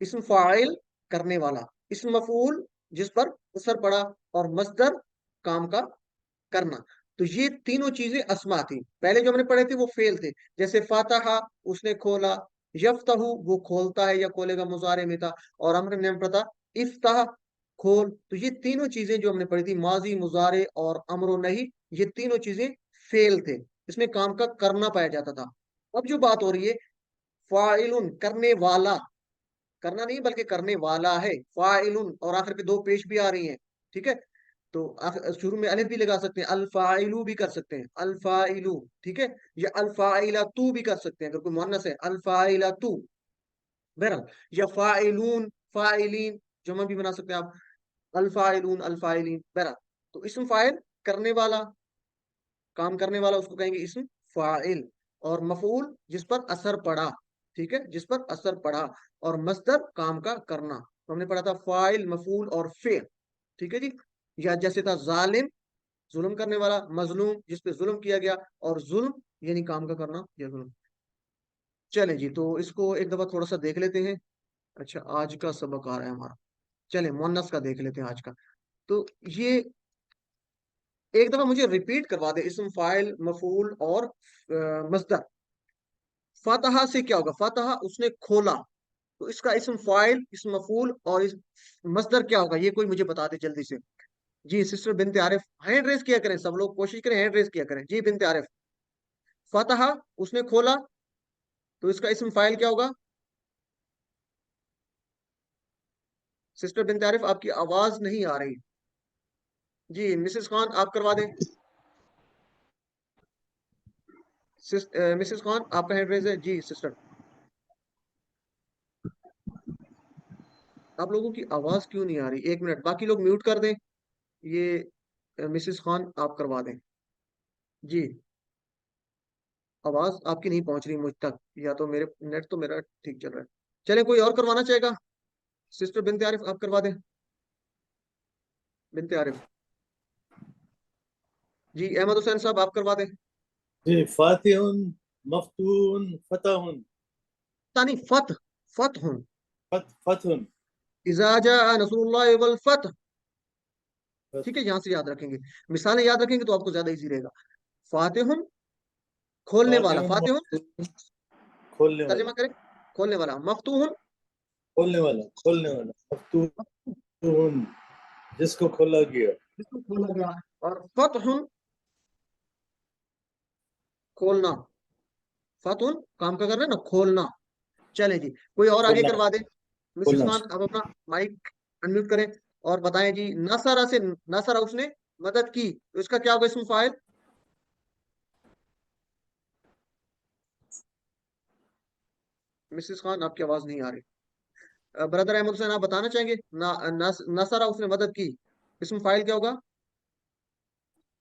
इसम फाइल, करने वाला। इसम मफूल, जिस पर असर पड़ा। और मस्दर, काम का करना। तो ये तीनों चीजें अस्मा थी। पहले जो हमने पढ़े थे वो फेल थे, जैसे फातहा, उसने खोला। यफ्तहु, वो खोलता है या खोलेगा, मुजारे में था। और अम्र ने पढ़ा था इफ्ताह, खोल। तो ये तीनों चीजें जो हमने पढ़ी थी, माजी, मुजारे और अमरो नहीं, ये तीनों चीजें फेल थे, इसमें काम का करना पाया जाता था। अब जो बात हो रही है, फाइलुन, करने वाला, करना नहीं बल्कि करने वाला है, फाइलुन, और आखिर पे 2 पेश भी आ रही हैं, ठीक है। तो शुरू में अलिफ भी लगा सकते हैं, अल्फाइलू भी कर सकते हैं, अल्फाइलू, ठीक है। या अल्फाइला तू भी कर सकते हैं अगर कोई मुअन्नस है, अल्फाइला तू, बहरहाल। या फाइलून, फाइलीन, जमा भी बना सकते हैं आप, अल्फाइलून, अल्फाइलीन, बहरहाल। तो इसम फाइल, करने वाला, काम करने वाला, उसको कहेंगे इसम फाइल। और मफूल, जिस पर असर पड़ा, ठीक है, जिस पर असर पड़ा। और मस्दर, काम का करना। तो हमने पढ़ा था फाइल, मफूल और फेल, ठीक है जी। या जैसे था जालिम, जुल्म करने वाला, मजलूम, जिस पे जुल्म किया गया। और जुल्म यानी काम का करना या जुल्म। चलें जी, तो इसको एक दफा थोड़ा सा देख लेते हैं। अच्छा, आज का सबक आ रहा है हमारा, चले मुअन्नस का देख लेते हैं आज का। तो ये एक दफा मुझे रिपीट करवा दे, इसम फाइल, मफूल और मस्दर। फातहा से क्या होगा? फातहा, उसने खोला, तो इसका इसम फाइल, इसम मफूल और इस मस्दर क्या होगा, ये कोई मुझे बता दे जल्दी से। जी सिस्टर बिनते आरिफ, हैंड रेस किया करें, सब लोग कोशिश करें, हैंड रेस किया करें। जी बिनते आरिफ, फातहा, उसने खोला, तो इसका इसम फाइल क्या होगा? सिस्टर बिनते आरिफ, आपकी आवाज नहीं आ रही। जी मिसेस खान, आप करवा दें। मिसेस खान, आपका हैंड रेस है जी सिस्टर। آپ لوگوں کی آواز کیوں نہیں آ رہی؟ 1 منٹ، باقی لوگ میوٹ کر دیں. یہ مسز خان آپ کروا دیں. جی آواز آپ کی نہیں پہنچ رہی مجھ تک، یا تو میرے نیٹ تو میرا ٹھیک چل رہا ہے. چلیں کوئی اور کروانا چاہے گا؟ سسٹر بنت عارف آپ کروا دیں. بنت عارف. جی احمد حسین صاحب آپ کروا دیں. جی فاتح مفتون فتح تانی فتح، فتح، فتح اذا جاء نصر اللہ والفتح. ٹھیک ہے، یہاں سے یاد رکھیں گے، مثالیں یاد رکھیں گے تو آپ کو زیادہ ایزی رہے گا. فاتح کھولنے والا، فاتح فاتح مفتون کھولنے والا، ترجمہ کریں، کھولنے والا. مفتوح کھولنے والا، کھولنے والا. مفتون جس کو کھولا گیا. جس کو کھولا گیا. اور فتح کھولنا. فتح کام کا کرنا ہے نا، کھولنا. چلے جی کوئی اور آگے کھولنا کروا دے. مسز کھولنا. خان اب اپنا مائک انمیوٹ کریں اور بتائیں جی. نصرہ سے، نصرہ اس نے مدد کی، تو اس کا کیا ہوگا اسم فاعل؟ مسز خان آپ کی آواز نہیں آ رہی. برادر احمد حسین آپ بتانا چاہیں گے؟ نصرہ اس نے مدد کی، اسم فاعل کیا ہوگا؟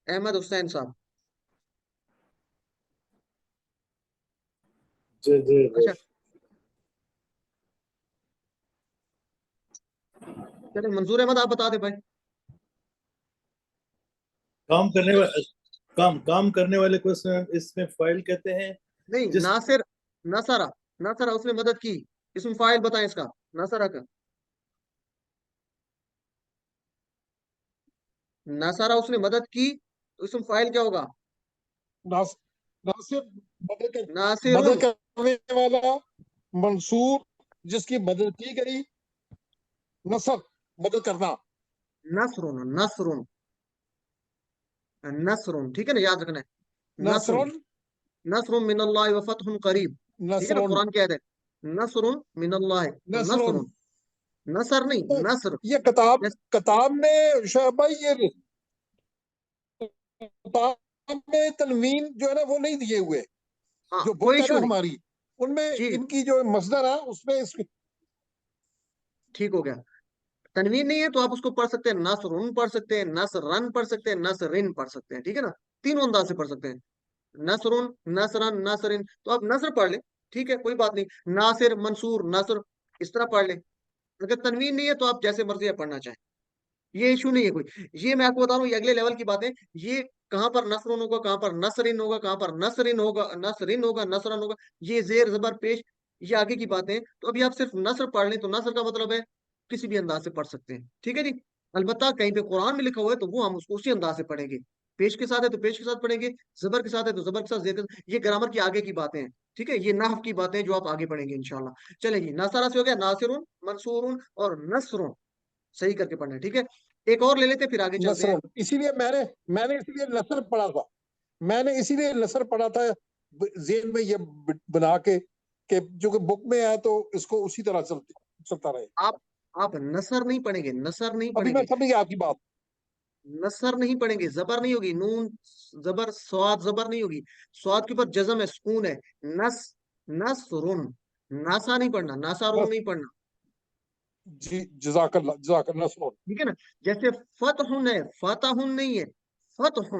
احمد حسین صاحب. جی جی جی. اچھا چلے منظور احمد آپ بتا دیں بھائی. کام کرنے والے کو اس میں فائل کہتے ہیں. نہیں، جس ناصر، نصرہ، نصرہ اس نے مدد کی، اسم فاعل بتائیں اس کا، نصرہ کا. نصرہ اس نے مدد کی تو اسم فاعل کیا ہوگا؟ ناصر ناصرن. مدد کرنے والا، منصور جس کی مدد کی گئی، نصر مدد کرنا. نصرن، نصرن، نصرن. ٹھیک ہے نا، یاد رکھنا ہے. نصر، نصر نصر من اللہ و فتح قریب. ٹھیک ہے نصر نا، قرآن کی آیت ہے. نصر من اللہ، تو نصر. نصر، نصر نہیں تو نصر. یہ کتاب میں شعیب بھائی، یہ کتاب میں تنوین جو ہے نا وہ نہیں دیے ہوئے. ہاں جو کوئی بک ہے ایشو نا نہیں. ہماری، ان میں جی ان کی جو مصدر ہے اس میں ٹھیک ہو گیا. تنوین نہیں ہے تو آپ اس کو پڑھ سکتے ہیں نصرن پڑھ سکتے ہیں، نصرن پڑھ سکتے ہیں، نصرن پڑھ سکتے ہیں. ٹھیک ہے نا، تینوں انداز سے پڑھ سکتے ہیں. نصرن، نصرن، نصرن، تو آپ نصر پڑھ لیں. ٹھیک ہے کوئی بات نہیں. ناصر، منصور، نصر، اس طرح پڑھ لیں. اگر تنوین نہیں ہے تو آپ جیسے مرضی آپ پڑھنا چاہیں، یہ ایشو نہیں ہے کوئی. یہ میں آپ کو بتا رہا ہوں، یہ اگلے لیول کی باتیں. یہ کہاں پر نصرن ہوگا، کہاں پر نصرن ہوگا، کہاں پر نصرن ہوگا، نصرن ہوگا، نصرن ہوگا، یہ زیر زبر پیش، یہ آگے کی باتیں. تو ابھی آپ صرف نصر پڑھ لیں تو نصر کا مطلب ہے کسی بھی انداز سے پڑھ سکتے ہیں. ٹھیک ہے جی. البتہ کہیں پہ قرآن میں لکھا ہوا ہے تو وہ ہم اس کو اسی انداز سے پڑھیں گے. پیش کے ساتھ ہے تو پیش کے ساتھ پڑھیں گے، زبر کے ساتھ ہے تو زبر کے ساتھ. یہ گرامر کی آگے کی باتیں ہیں. ٹھیک ہے، یہ نحو کی باتیں جو آپ آگے پڑھیں گے انشاءاللہ. چلیں جی، ناصرہ سے ہو گیا ناصرون، منصورون اور نصرون. صحیح کر کے پڑھنا ہے. ٹھیک ہے، ایک اور لے لیتے پھر آگے چلتے ہیں. نصر. اسی لیے میں نے اسی لیے نصر پڑھا تھا. میں نے اسی لیے نصر پڑھا تھا ذہن میں یہ بنا کے کہ جو کہ بک میں ہے تو اس کو اسی طرح چلتا رہے. آپ نصر نہیں پڑھیں گے، نصر نہیں ابھی پڑھیں میں گے، سمجھ گیا آپ کی بات. نصر نہیں پڑھیں گے. زبر نہیں ہوگی، نون زبر، سواد زبر نہیں ہوگی. سواد کے اوپر جزم ہے، سکون ہے. نس، نصرن. ناسا نہیں پڑھنا، ناسارون نہیں پڑھنا. جی جزاک اللہ، جزاک اللہ. نصر. ٹھیک ہے نا، جیسے فتح ہے، فتح نہیں ہے، فتح.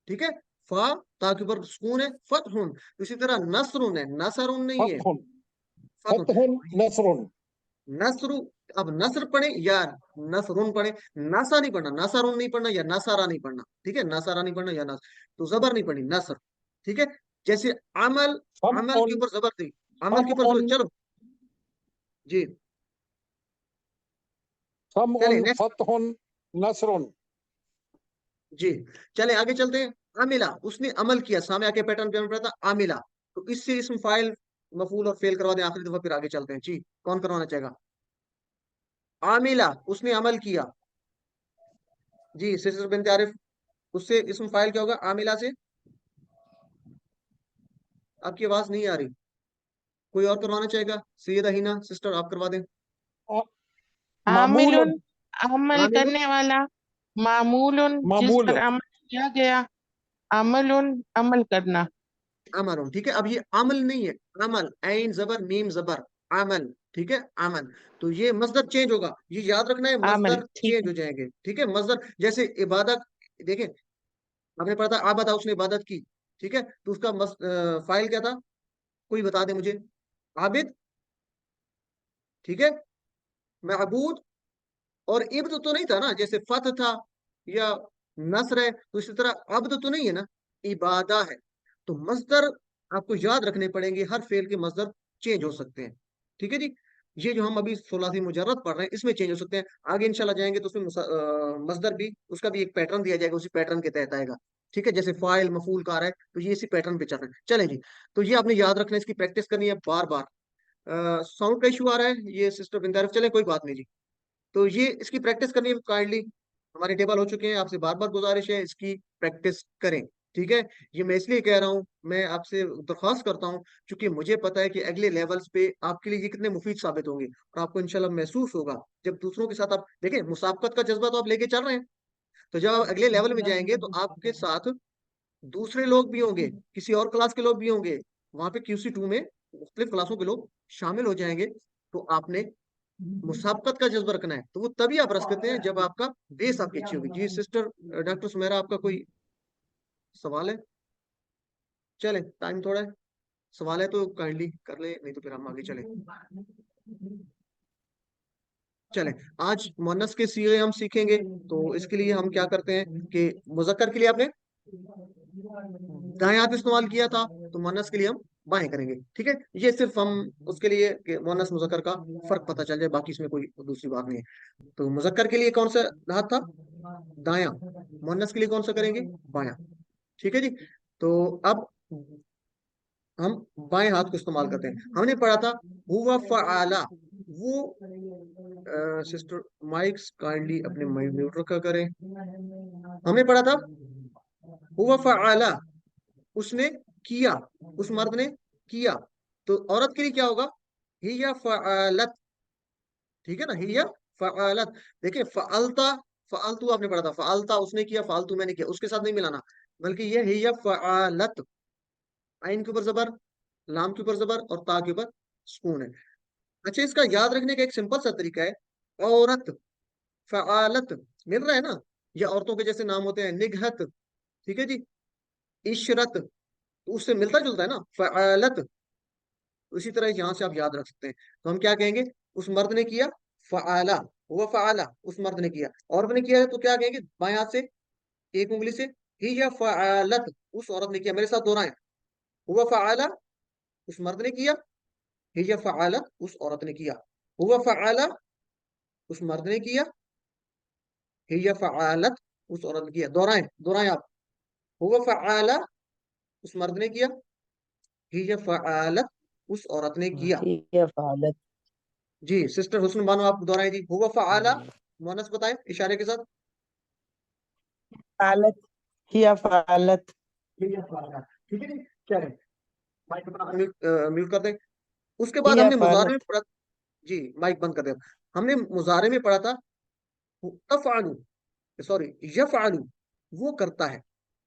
ٹھیک ہے، فا تا کے اوپر سکون ہے، فتح. اسی طرح نصر ہے، نصر نہیں ہے، فتح، فتح. فتح نصر. نصر، اب نصر پڑھیں یا نصرون پڑھیں. ناسا نہیں پڑھنا، ناسارون نہیں پڑھنا یا ناسارا نہیں پڑھنا. ٹھیک ہے، ناسارا نہیں پڑھنا یا ناس، تو زبر نہیں پڑھنی، نصر. ٹھیک ہے، جیسے عمل، عمل کے اوپر زبر تھی، عمل کے اوپر زبر. چلو جی چلے نیکسٹ. فتح نصر. جی چلے آگے چلتے ہیں. عاملہ، اس نے عمل کیا. سامنے آ کے پیٹرن پہ پڑا تھا عاملہ، تو اس سے اسم فاعل مفعول اور فعل کروا دیں آخری دفعہ، پھر آگے چلتے ہیں. جی کون کروانا چاہے گا؟ عاملہ، اس نے عمل کیا. جی سسٹر بنت عارف، اس سے اسم فاعل کیا ہوگا عاملہ سے؟ آپ کی آواز نہیں آ رہی. کوئی اور کروانا چاہے گا؟ سیدہ ہینا سسٹر آپ کروا دیں. معمول. عامل، عمل عامل، کرنے والا. معمول، جس معمول. پر عمل کیا گیا. عمل، عمل کرنا. عمل. ٹھیک ہے، اب یہ عمل نہیں ہے، عمل، عین زبر میم زبر، عمل. ٹھیک ہے امن. تو یہ مصدر چینج ہوگا, یہ یاد رکھنا ہے, عمل مصدر ٹھیک چینج ہے. ہو جائیں گے. ٹھیک ہے, مصدر جیسے عبادت, دیکھیں آپ نے پڑھا تھا عبادہ, اس نے عبادت کی. ٹھیک ہے, تو اس کا فائل کیا تھا, کوئی بتا دے مجھے. عابد, ٹھیک ہے, معبود, اور عبد تو نہیں تھا نا, جیسے فتح تھا یا نصر ہے, تو اسی طرح عبد تو نہیں ہے نا, عبادہ ہے. تو مصدر آپ کو یاد رکھنے پڑیں گے, ہر فعل کے مصدر چینج ہو سکتے ہیں. ٹھیک ہے جی, یہ جو ہم ابھی ثلاثی مجرد پڑھ رہے ہیں اس میں چینج ہو سکتے ہیں. آگے انشاءاللہ جائیں گے تو اس میں مصدر بھی, اس کا بھی ایک پیٹرن دیا جائے گا, اسی پیٹرن کے تحت آئے گا. ٹھیک ہے, جیسے فاعل مفعول کار ہے, تو یہ اسی پیٹرن پہ چل رہا ہے. چلیں جی, تو یہ آپ نے یاد رکھنا ہے, اس کی پریکٹس کرنی ہے بار بار. ساؤنڈ کا ایشو آ رہا ہے, یہ سسٹر بن طرف, چلیں کوئی بات نہیں جی. تو یہ اس کی پریکٹس کرنی ہے کائنڈلی, ہمارے ٹیبل ہو چکے ہیں, آپ سے بار بار گزارش ہے اس کی پریکٹس کریں. ٹھیک ہے, یہ میں اس لیے کہہ رہا ہوں, میں آپ سے درخواست کرتا ہوں, چونکہ مجھے پتا ہے کہ اگلے لیولز پہ آپ کے لیے یہ کتنے مفید ثابت ہوں گے, اور آپ کو انشاءاللہ محسوس ہوگا جب دوسروں کے ساتھ آپ دیکھیں, مسابقت کا جذبہ تو آپ لے کے چل رہے ہیں, تو جب آپ اگلے لیول میں جائیں گے تو آپ کے ساتھ دوسرے لوگ بھی ہوں گے, کسی اور کلاس کے لوگ بھی ہوں گے, وہاں پہ QC2 میں مختلف کلاسوں کے لوگ شامل ہو جائیں گے. تو آپ نے مسابقت کا جذبہ رکھنا ہے, تو وہ تبھی آپ رکھ سکتے ہیں جب آپ کا بیس آپ کی اچھی ہوگی. جی سسٹر ڈاکٹر سمیرا, آپ کا کوئی سوال ہے؟ چلیں, ٹائم تھوڑا ہے, سوال ہے تو کائنڈلی کر لیں, نہیں تو پھر ہم آگے چلیں. چلیں, آج مؤنث کے صیغے ہم سیکھیں گے. تو اس کے لیے ہم کیا کرتے ہیں کہ مذکر کے لیے آپ نے دائیں ہاتھ استعمال کیا تھا, تو مؤنث کے لیے ہم بائیں کریں گے. ٹھیک ہے, یہ صرف ہم اس کے لیے کہ مؤنث مذکر کا فرق پتہ چل جائے, باقی اس میں کوئی دوسری بات نہیں ہے. تو مذکر کے لیے کون سا ہاتھ تھا, دایاں. مؤنث کے لیے کون سا کریں گے, بایاں. ٹھیک ہے جی, تو اب ہم بائیں ہاتھ کو استعمال کرتے ہیں. ہم نے پڑھا تھا ہوا فعالا, وہ سسٹر مائکس کائنڈلی اپنے میوٹ رکھا کریں. ہم نے پڑھا تھا ہوا فعالا, اس نے کیا, اس مرد نے کیا. تو عورت کے لیے کیا ہوگا, ہی فعالت. ٹھیک ہے نا, ہی فعالت. دیکھیں فعلتا, فعلتو آپ نے پڑھا تھا, فعلتا اس نے کیا, فعلتو میں نے کیا, اس کے ساتھ نہیں ملانا, بلکہ یہ ہی فعالت. عین کے اوپر زبر, لام کے اوپر زبر, اور تا کے اوپر سکون ہے. اچھا, اس کا یاد رکھنے کا ایک سمپل سا طریقہ ہے, عورت, فعالت, مل رہا ہے نا, یہ عورتوں کے جیسے نام ہوتے ہیں, نگہت. ٹھیک ہے جی, عشرت, تو اس سے ملتا جلتا ہے نا, فعالت. اسی طرح یہاں سے آپ یاد رکھ سکتے ہیں. تو ہم کیا کہیں گے, اس مرد نے کیا فعالا, وہ فعالا, اس مرد نے کیا. عورت نے کیا ہے تو کیا کہیں گے, بائیں ہاتھ سے ایک انگلی سے, ہی فعالت, اس عورت نے کیا. میرے ساتھ دہرائیں, وہ فعالا, اس مرد نے کیا, ہی فعالت, اس عورت نے کیا. وہ فعالا, اس مرد نے کیا, ہی فعالت, اس عورت نے کیا. دہرائیں, دہرائیں آپ, وہ فعالا, اس مرد نے کیا, ہی فعالت, اس عورت نے کیا. یہ فعالت. جی سسٹر حسن بانو, آپ دہرائیں جی, ہوا فعالا, مونس بتائیں اشارے کے ساتھ. فعالت, یہ فعالت. ٹھیک ہے جی, چلیں مائک اپنا میوٹ کر دیں. اس کے بعد ہم یہ نے مضارع میں فعالت. پڑھا, جی مائک بند کر دیں. ہم نے مضارع میں پڑھا تھا تفعلو, سوری یفعلو, وہ کرتا ہے.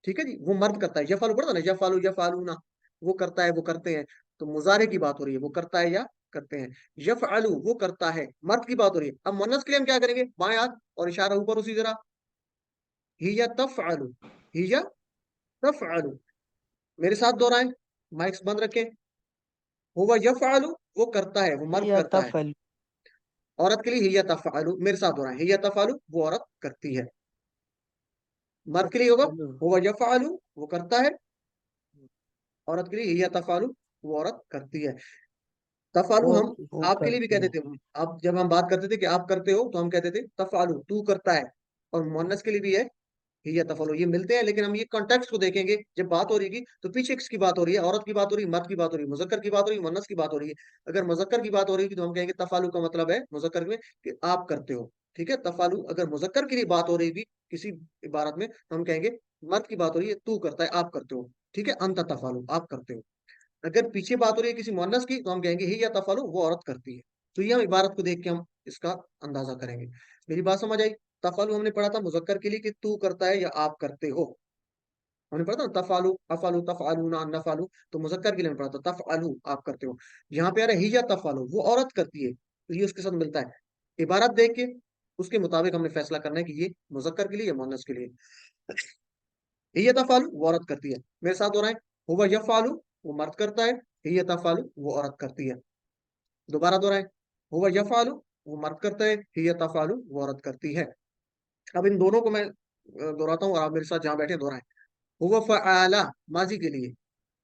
ٹھیک ہے جی, وہ مرد کرتا ہے. یفعلو پڑھتا نا, یفعلو یفعلونا, وہ کرتا ہے, وہ کرتے ہیں. تو مضارع کی بات ہو رہی ہے, وہ کرتا ہے یا کرتے ہیں. یفعلو, وہ کرتا ہے, مرد کی بات ہو رہی ہے. اب مؤنث کے لیے ہم کیا کریں گے, بائیں ہاتھ اور اشارہ اوپر اسی طرح, ہی تفعلو, ہی تفعلو. میرے ساتھ دہرائیں, مائکس بند رکھیں. ہوا یفعلو, وہ کرتا ہے, وہ مرد یہ کرتا ہے. تفعل. عورت کے لیے ہی تفعلو, میرے ساتھ دہرائیں, ہی تفعلو, وہ عورت کرتی ہے. مرد کے لیے ہوگا ہوا یفعلو, وہ کرتا ہے. عورت کے لیے ہی تفعلو, وہ عورت کرتی ہے. تفعلو ہم وہ آپ کے لیے بھی کرتی کہتے ہے. تھے, اب جب ہم بات کرتے تھے کہ آپ کرتے ہو, تو ہم کہتے تھے تفعلو, تو کرتا ہے. اور مؤنث کے لیے بھی ہے ہی تفعلو, یہ ملتے ہیں. لیکن ہم یہ کانٹیکسٹ کو دیکھیں گے, جب بات ہو رہی ہے تو پیچھے کس کی بات ہو رہی ہے, عورت کی بات ہو رہی ہے, مرد کی بات ہو رہی ہے, مذکر کی بات ہو رہی ہے, مؤنث کی بات ہو رہی ہے. اگر مذکر کی بات ہو رہی ہے تو ہم کہیں گے تفعلو کا مطلب ہے مذکر میں کہ آپ کرتے ہو. ٹھیک ہے, تفعلو اگر مذکر کے لیے بات ہو رہی ہے کسی عبارت میں, تو ہم کہیں گے مرد کی بات ہو رہی ہے, تو کرتا ہے, آپ کرتے ہو. ٹھیک ہے, انت تفعلو, آپ کرتے ہو. اگر پیچھے بات ہو رہی ہے کسی مؤنث کی, تو ہم کہیں گے ہی تفعلو, وہ عورت کرتی ہے. تو یہ ہم عبارت کو دیکھ کے ہم اس کا اندازہ کریں گے. میری بات سمجھ آئی؟ تفعلو ہم نے پڑھا تھا مذکر کے لیے کہ تو کرتا ہے یا آپ کرتے ہو. हमने पढ़ा था तफआलू अफआलू तफआलूना नफआलू, तो मुजक्कर के लिए हमने पढ़ा था तफआलू आप करते हो। यहाँ पे आ रहा है हिया तफआलू, वो औरत करती है, तो ये उसके साथ मिलता है। इबारत देख के उसके मुताबिक हमने फैसला करना है कि ये मुजक्कर के लिए या मुअन्नस के लिए। हिया तफआलू वो औरत करती है, मेरे साथ हो रहा है। हुवा यफआलू वो मर्द करता है, हिया तफआलू वो औरत करती है। दोबारा दोहराए, हुवा यफआलू वो मर्द करता है, हिया तफआलू वो औरत करती है। अब इन दोनों को मैं दोहराता हूँ और आप मेरे साथ जहां बैठे दोहराएं। हुवा फआला माजी के लिए,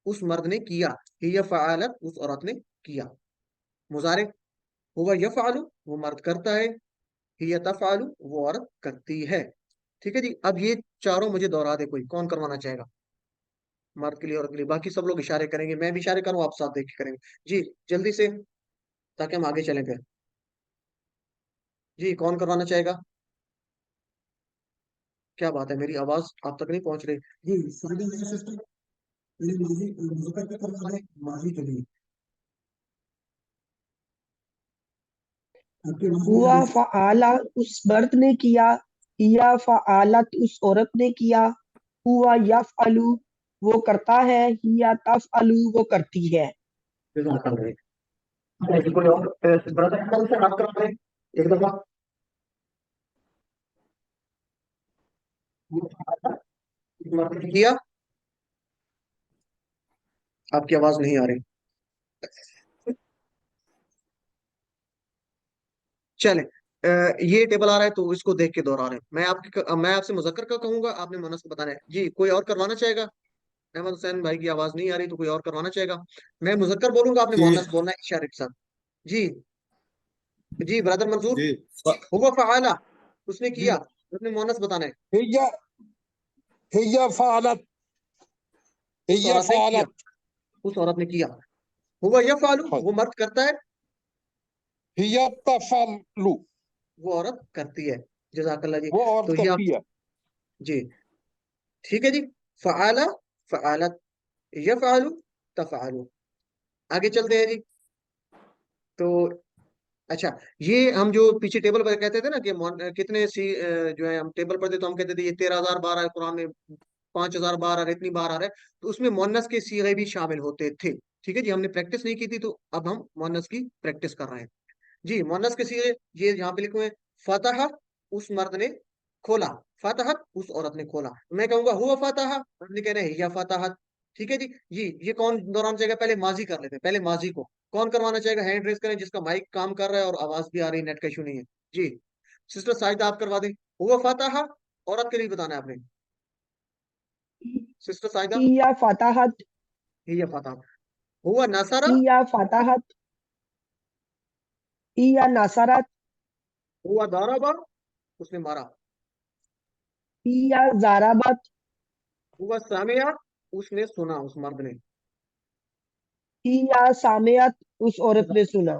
उस मर्द ने किया, हिया फआलत उस औरत ने किया। मुजारे, हुवा यफआलु वो मर्द करता है, हिया तफआलु वो औरत करती है। ठीक है जी, अब ये चारों मुझे दोहरा दे, कोई कौन करवाना चाहेगा? मर्द के लिए औरत के लिए, बाकी सब लोग इशारे करेंगे, मैं भी इशारे करूँ, आप साथ देख के करेंगे। जी जल्दी से, ताकि हम आगे चलें फिर। जी कौन करवाना चाहेगा? क्या बात है, मेरी आवाज आप तक नहीं पहुंच रही। जी सारी सिस्टम मुजफ्फर पे करवा रहे हैं, माजी के लिए आपके आवाज नहीं आ हुआ रही। फ़अला उस मर्द ने किया, हिया फ़अलत उस औरत ने किया, हुआ यफ़अलु वो करता है, हिया तफ़अलु वो करती है। जज़ाक अल्लाह। ऐसे कोई और ब्रदर कौन से आप करवा रहे हैं? एक दफा किया, आपकी आवाज नहीं आ रही। चले, ये टेबल आ रहा है तो इसको देख के दोहरा रहे हैं। मैं आपसे मुजक्कर का कहूंगा, आपने मुअन्नस का बताना है। जी कोई और करवाना चाहेगा? अहमद हुसैन भाई की आवाज नहीं आ रही, तो कोई और करवाना चाहेगा? मैं मुजक्कर बोलूंगा, आपने जी मुअन्नस बोलना है इशारे के साथ। जी जी ब्रदर मंजूर, जी हुआ फआला उसने जी किया, उसने मुअन्नस बताना है। हिया हिया फअलत उस हिया औरत ने किया, फअलत उस औरत ने किया। हुआ यफआलु हाँ, वो मर्द करता है, हिया तफअलु वो औरत करती है। जज़ाकल्लाह जी। वो औरत तो ये आप, करती है। जी ठीक है जी। फआला फआलत यफआलु तफआलु। आगे चलते हैं जी। तो अच्छा, ये हम जो पीछे टेबल पर कहते थे ना कि कितने जो है हम टेबल पढ़ते तो हम कहते थे ये 13,000 बार है कुरान में, 5,000 बार आ रहा है, इतनी बार आ रहा है, तो उसमें मुअन्नस के सीगे भी शामिल होते थे। ठीक है जी, हमने प्रैक्टिस नहीं की थी, तो अब हम मुअन्नस की प्रैक्टिस कर रहे हैं। जी मुअन्नस के सीगे ये यहाँ पे लिखे हुए हैं। फतह उस मर्द ने खोला, फतहत उस औरत ने खोला। मैं कहूंगा हुआ फतह, आपने कह रहे हैं या फतहत। ठीक है जी। ये कौन दौरान चाहेगा? पहले माजी कर लेते हैं, पहले माजी को कौन करवाना चाहेगा? हैंड रेस करें जिसका माइक काम कर रहा है और आवाज भी आ रही है, नेट का इशू नहीं है। जी सिस्टर साजिदा आप करवा दें। हुआ फतह औरत के लिए बताना है आपने, सिस्टर साजिदा। हिया फ़तहत ये फतह। हुआ नसरा, हिया फ़तहत हिया नसरत हुआ दारबा उसने मारा। हिया ज़रबत हुआ सामिया उसने सुना, उस मर्द ने। हिया सामियत उस औरत ने सुना।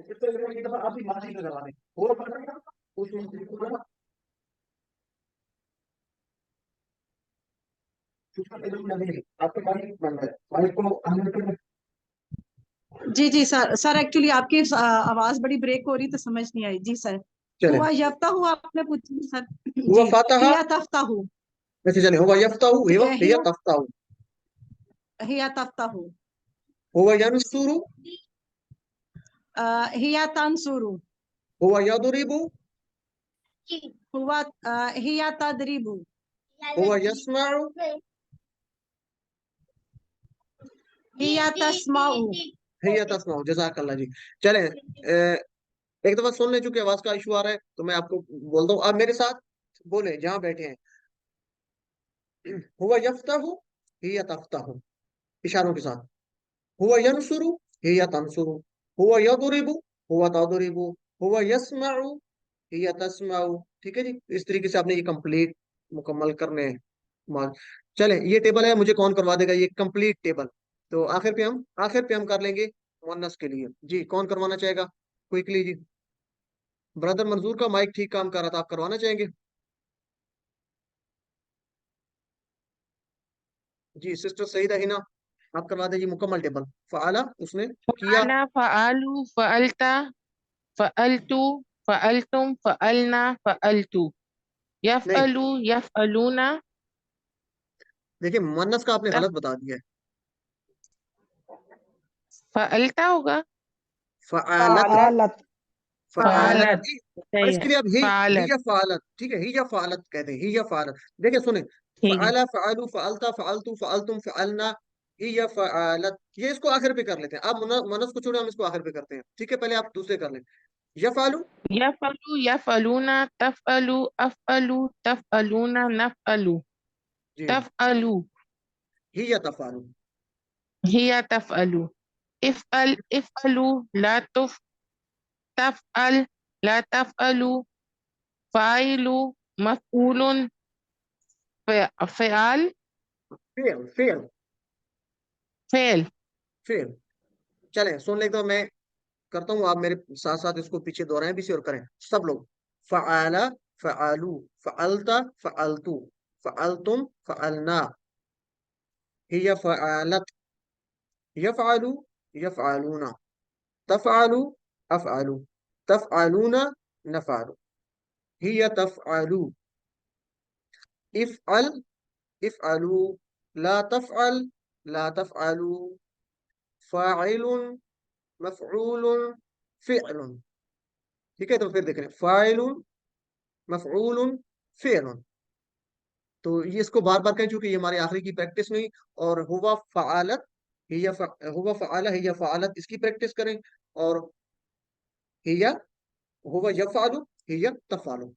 एक दफा आप भी माजी में लगा दें। हुआ फतह उसने सुना, आपके माइक बंद है, माइक को अनम्यूट कर। जी जी सर, सर एक्चुअली आपकी आवाज बड़ी ब्रेक हो रही तो समझ नहीं आई जी सर। चले, हुआ यफ्ता हुआ आपने पूछी सर। हुआ जी फातहा, हिया तफ्ता हूँ, वैसे चले, हुआ यफ्ताहु हिया हिया तफ्ताहु। हिया तफ्ता हूँ, हुआ यनसुरु, हिया तंसुरु, हुआ यदरिबु, हुआ हिया तदरिबु, हुआ यस्माउ, हिया तस्माउ। हिया तस्माउ। जज़ाकल्लाह जी। चले, एक दफा सुन ले, चूंकि आवाज का इशू आ रहा है तो मैं आपको बोलता हूँ, आप मेरे साथ बोले जहां बैठे हैं। हुआ यफ्ताहु हिया तफ्ताहु, इशारों के साथ। हुआ यनसुरु हिया तंसुरु, हुआ यदरिबु हुआ तदरिबु, हुआ यस्माउ हिया तस्माउ। ठीक है जी, इस तरीके से आपने ये कंप्लीट मुकम्मल करने हैं। चले, ये टेबल है, मुझे कौन करवा देगा ये कंप्लीट टेबल? तो आखिर पे हम कर लेंगे मुअन्नस के लिए। जी कौन करवाना चाहेगा क्विकली जी? ब्रदर मंजूर का माइक ठीक काम कर रहा था, आप करवाना चाहेंगे? जी सिस्टर सईदा हिना, आप करवा दीजिए मुकम्मल टेबल। फ़अला उसने किया, فأنا فعلوا فعلت فعلت فعلتم فعلنا فعلت नहीं يفعل يفعلون देखिए मुअन्नस का आपने तफ गलत बता दिया है। फअलता होगा। फ़अलत फ़अलत फ़अलत फ़ालत और सही है। इसके लिए अब ही फ़ालत या फ़अलत, ठीक है, ही या फ़अलत कहते हैं, ही या फ़अलत। देखिए सुने, ठीक है। फ़अला फ़अलू फ़अलता फ़अलतू फ़अलतुम फ़अलना, ही या फ़अलत, ये इसको आखिर पे कर लेते हैं। आप मुअन्नस को छोड़े, हम इसको आखिर पे करते हैं, ठीक है। पहले आप दूसरे कर लें। यफ़अलु, यफ़अलु यफ़अलूना तफ़अलु अफ़अलु तफ़अलूना नफ़अलु जी, तफ़अलु ही या तफ़अलु, हिया तफ़अलु इफ़अल इफ़अलु ला तुफ़ तफ़अल ला तफ़अलु फ़ाइलु मफ़ऊलुन फ़िआल फ़िअल फ़िअल फ़ेल। फ़िअल। चलें सुन लें, तो मैं करता हूँ, आप मेरे साथ साथ इसको पीछे दोहराएं भी और करें सब लोग। फ़अला फ़अलू फ़अलता फ़अलतू फ़अलतुम फ़अलना, हिय फ़अलत यफ़अलु यफ़अलूना तफ़अलु अफ़अलु तफ़अलूना नफ़अलु, हिय तफ़अलु इफ़अल इफ़अलू ला तफ़अल ला तफ़अलू फ़ाइलुन मफ़ऊलुन फ़िअलुन, ठीक है। तो फिर देख रहे हैं फ़ाइलुन मफ़ऊलुन फ़िअलुन। तो ये इसको बार बार कहें, चूंकि ये हमारी आखिरी की प्रैक्टिस नहीं। और हुवा फ़अलत हुवा फ़अला हिय फ़अलत, इसकी प्रैक्टिस करें। और हिया हुवा यफ़अलु हिय तफ़अलु,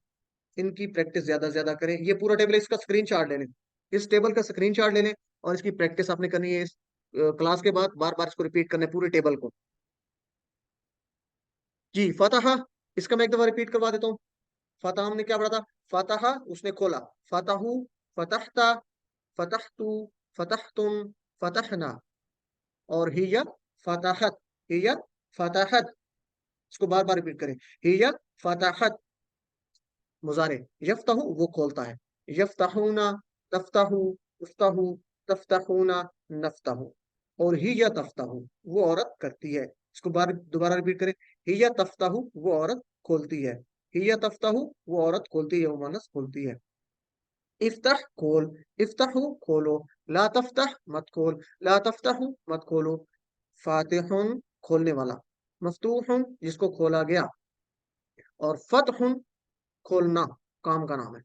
इनकी प्रैक्टिस ज्यादा से ज्यादा करें। ये पूरा टेबल, इसका स्क्रीनशॉट ले लें, इस टेबल का स्क्रीनशॉट ले लें, और इसकी प्रैक्टिस आपने करनी है। इस क्लास के बाद बार बार इसको रिपीट करना है, पूरे टेबल को। जी, फतहा, इसका मैं एक दफा रिपीट करवा देता हूँ। फतह हमने क्या पढ़ा था? फतहा उसने खोला, फतहू फतहता फतहतू फतहतुम फतहना। और हिया फतहत हिया फतहत, इसको बार बार रिपीट करें, हिया फतहत। मुजारे यफ्तहू वो खोलता है, यफ्तहूना तफ्तहू उफ्तहू तफ्तहूना नफ्तहू। और हिया तफ्तहू वो औरत करती है, इसको बार दोबारा रिपीट करें, हिया तफ्तहू वो औरत खोलती है, हिया तफ्तहू वो औरत खोलती है, वो मानस खोलती है। इफ्तह खोल, इफ्तहू खोलो, ला तफ्तह मत खोल, ला तफ्तहू मत खोलो। फातिहुन खोलने वाला, मफ्तूहुन जिसको खोला गया, और फतहुन खोलना काम का नाम है।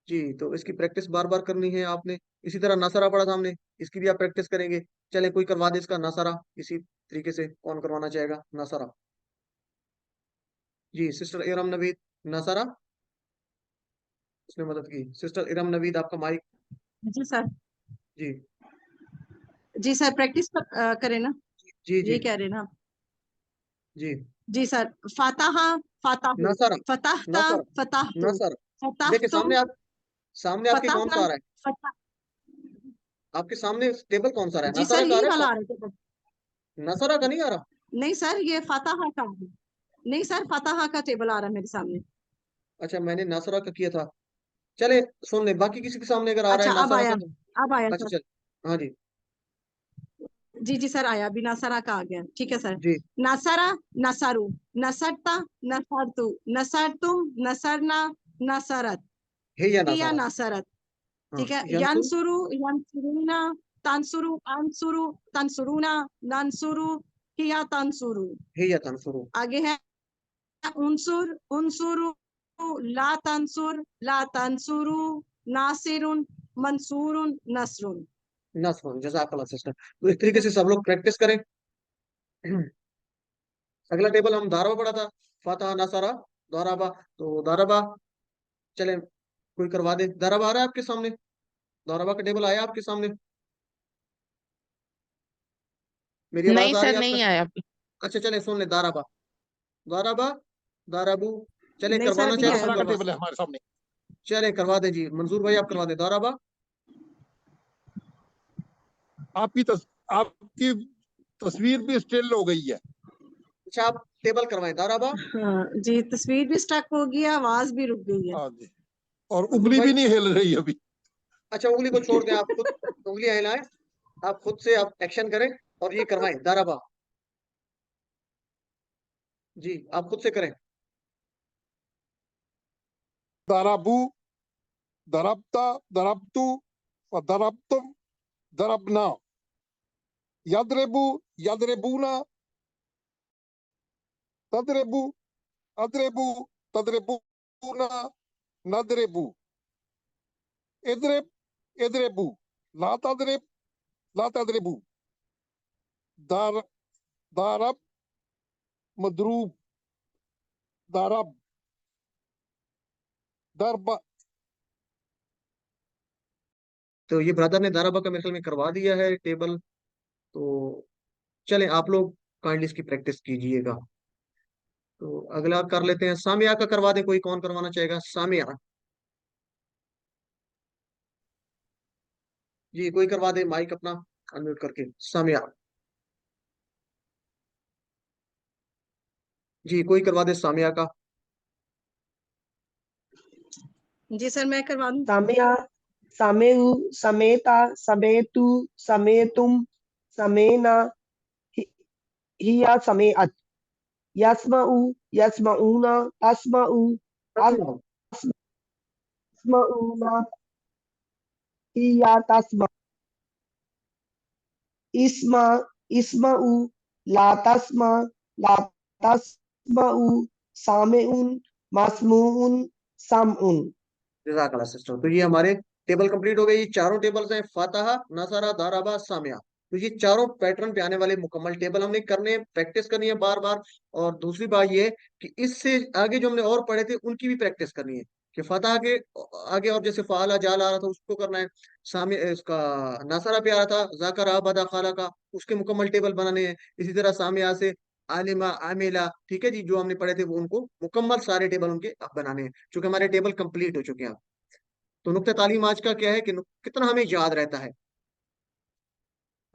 जी, तो इसकी प्रैक्टिस बार बार करनी है आपने। इसी तरह नसरा पढ़ा था हमने, इसकी भी आप प्रैक्टिस करेंगे। चले कोई करवा दे इसका नसरा, इसी तरीके से कौन करवाना चाहेगा नसरा? जी, सिस्टर इरम नवीद, नसरा, उसने मदद की। सिस्टर इरम नवीद, आपका माइक। जी सर। जी जी सर, प्रैक्टिस करें ना, जी जी ये कह रहे हैं ना आप? जी। जी सर। फातहा फाताहू, नसरा फताहता नसर फताहतू, नसर, देखिए फताहतुम सामने आप, सामने आपके कौन सा फताहना आ रहा है? फता। आपके सामने टेबल कौन सा आ रहा है? जी नसरा सर, का आ यही रहा वाला है? आ रहा है। नसरा का नहीं आ रहा? नहीं सर, ये फताहा का है। नहीं सर, फताहा का टेबल आ रहा है मेरे सामने। अच्छा, मैंने नसरा का किया था। चले सुन ले, बाकी किसी के सामने अगर आ रहा अच्छा, है अब नसरा का आया, तो। अब आया अच्छा सर। चल, हाँ जी जी जी सर, आया, बिना सरा का आ गया, ठीक है सर। जी। नसरा नसरु, नसरता नसरतु, नसरतुम नसरना नसरत, हे या हिया नसरा, नसरत, हाँ ठीक है। यंसुर, यंसुरु यंसुरुना, तंसुरु अंसुरु तंसुरुना, नंसुरु हिया तंसुरु। हे या तंसुरु, आगे है उनसुर उनसुरु, ला तंसुर ला तंसुरु, नासिरुन मंसूरुन नसरुन। नसरुन, जज़ाकल्लाह सिस्टर। तो इस तरीके से सब लोग प्रैक्टिस करें। अगला टेबल हम दारबा पढ़ा था, फतह नसरा दारबा। तो दारबा, चले कोई करवा दे। दारबा आ रहा है आपके सामने? दारबा का टेबल आया आपके सामने? मेरी नहीं आवाज आ रही सर, है नहीं आपका? आया। अच्छा चले सुन ले, दारबा दारबा दारबू। चले नहीं सर, करवाना अभी नहीं चाहे तो आया नसरा कोई का करवा। टेबल है हमारे सामने। चले करवा दे जी, मंसूर भाई आप करवा दे दारबा। आपकी तस्वीर भी स्टिल हो गई है। अच्छा, आप टेबल करवाएं दारबा। हाँ जी, तस्वीर भी स्टक हो गई है, आवाज भी रुक गई है। हाँ जी, और मंसूर उंगली भी भाई, नहीं हिल रही अभी। अच्छा उंगली को छोड़ दें, आप खुद उंगलियां हिलाएं, आप खुद से आप एक्शन करें और ये करवाएं दारबा। जी, आप खुद से करें। दाराबू दरबता, दरबतु, दरबतुम, दरबना, यदरिबु, यदरिबूना, तदरिबु, अदरिबु, तदरिबूना, नदरिबु, इदरिब, इदरिबु, ला तदरिब, ला तदरिबु, दार, दारब, मदरूब, दारब, दरब। तो ये ब्रदर ने दाराबा का मेरे ख्याल में करवा दिया है टेबल। तो चलें, आप लोग काइंडली इसकी प्रैक्टिस कीजिएगा। तो अगला कर लेते हैं, सामिया का करवा दें, कोई कौन करवाना चाहेगा? सामिया जी, कोई करवा दे, माइक अपना अनम्यूट करके। सामिया जी, कोई करवा दे सामिया का। जी सर, मैं करवा दूं। सामया, सामेउ, समेता, समेतु, समेतुम, समेना, हि- हिया, समेअत, यस्मउ, यस्मऊना, तस्मउ, अस्मऊना, हिया, तस्मा, इस्मा, इस्मउ, ला तस्मा, ला तस्मउ, सामेउन, मस्मूउन, समउन। जज़ाकल्लाह सिस्टर। तो ये हमारे टेबल कंप्लीट हो गए। ये चारों टेबल्स हैं, फातहा, नसरा, दाराबा, सामिया। तो ये चारों पैटर्न पे आने वाले मुकम्मल टेबल हमने करने हैं, प्रैक्टिस करनी है बार बार। और दूसरी बात ये है कि इससे आगे जो हमने और पढ़े थे उनकी भी प्रैक्टिस करनी है, कि फतह के आगे और जैसे फाला जाल आ रहा था उसको करना है, सामने इसका नसरा पे आ रहा था जाकरा बदा खाला का, उसके मुकम्मल टेबल बनाने हैं। इसी तरह सामिया से आलिमा आमिला, ठीक है जी, जो हमने पढ़े थे वो उनको मुकम्मल सारे टेबल उनके अब बनाने हैं, क्योंकि हमारे टेबल कंप्लीट हो चुके हैं। तो नुक्ता तालीम आज का क्या है कि कितना हमें याद रहता है?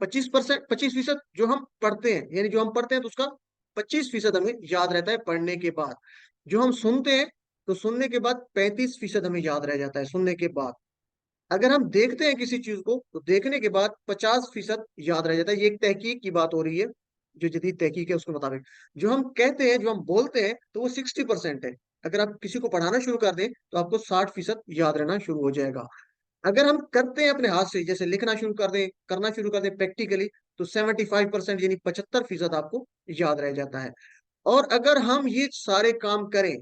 25%, 25% जो हम पढ़ते हैं, यानी जो हम पढ़ते हैं तो उसका 25% हमें याद रहता है पढ़ने के बाद। जो हम सुनते हैं तो सुनने के बाद 35% हमें याद रह जाता है सुनने के बाद। अगर हम देखते हैं किसी चीज को तो देखने के बाद 50% याद रह जाता है। ये एक तहकीक की बात हो रही है, जो जदीद तहकीक है उसके मुताबिक। जो हम कहते हैं, जो हम बोलते हैं, तो वो 60% है। अगर आप किसी को पढ़ाना शुरू कर दें तो आपको 60% याद रहना शुरू हो जाएगा। अगर हम करते हैं अपने हाथ से, जैसे लिखना शुरू कर दें, करना शुरू कर दें प्रैक्टिकली, तो 75% यानी 75% आपको याद रह जाता है। और अगर हम ये सारे काम करें,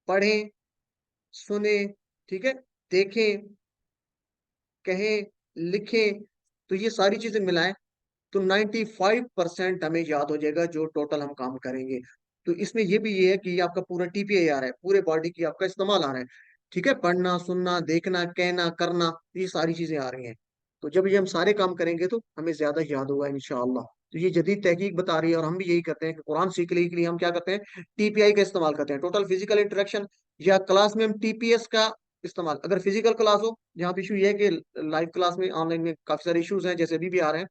पढ़ें, सुने, ठीक है, देखें, कहें, लिखें, तो ये सारी चीजें मिलाएं तो 95% हमें याद हो जाएगा जो टोटल हम काम करेंगे। तो इसमें ये है कि ये आपका पूरा टीपीआई आ रहा है, पूरे बॉडी की आपका इस्तेमाल आ रहा है, ठीक है, पढ़ना, सुनना, देखना, कहना, करना, ये सारी चीजें आ रही हैं। तो जब ये हम सारे काम करेंगे तो हमें ज्यादा याद होगा इंशाअल्लाह। तो ये जदीद तहकीक बता रही है, और हम भी यही करते हैं कि कुरान सीखने के लिए हम क्या करते हैं, टीपीआई का इस्तेमाल करते हैं, टोटल फिजिकल इंटरेक्शन। या क्लास में हम टीपीएस का इस्तेमाल, अगर फिजिकल क्लास हो, जहाँ पे इशू ये है कि लाइव क्लास में, ऑनलाइन में काफी सारे इश्यूज हैं, जैसे अभी भी आ रहे हैं,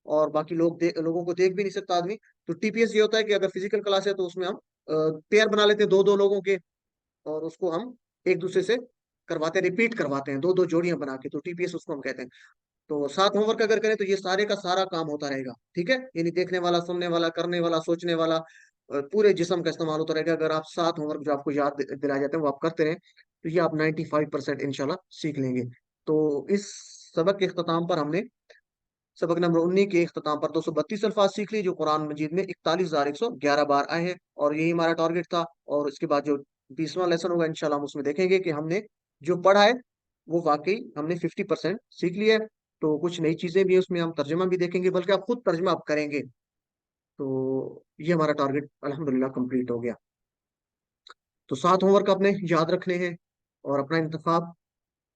और बाकी लोगों को देख भी नहीं सकता आदमी। तो टीपीएस ये होता है कि अगर फिजिकल क्लास है तो उसमें हम पेयर बना लेते हैं दो दो लोगों के, और उसको हम एक दूसरे से करवाते हैं, रिपीट करवाते हैं, दो दो जोड़ियां बना के, तो टीपीएस उसको हम कहते हैं। तो साथ होमवर्क अगर करें तो ये सारे का सारा काम होता रहेगा, ठीक है, यानी देखने वाला, सुनने वाला, करने वाला, सोचने वाला, पूरे जिस्म का इस्तेमाल होता रहेगा। अगर आप सात होमवर्क जो आपको याद दिलाए जाते हैं वो आप करते रहें तो ये आप 95% इंशाल्लाह सीख लेंगे। तो इस सबक के इख्तिताम पर हमने, सबक नंबर 19 के इख्तिताम पर 232 अल्फाज सीख ली, जो कुरान मजीद में 41,111 बार आए हैं, और यही हमारा टारगेट था। और इसके बाद जो 20वां लेसन होगा इंशाल्लाह हम उसमें देखेंगे कि हमने जो पढ़ा है वो वाकई हमने 50% सीख लिया है। तो कुछ नई चीजें भी हैं उसमें, हम तर्जमा भी देखेंगे, बल्कि आप खुद तर्जमा आप करेंगे। तो ये हमारा टारगेट अल्हम्दुलिल्लाह कंप्लीट हो गया। तो 7 होमवर्क आपने याद रखने हैं, और अपना इंतखाब,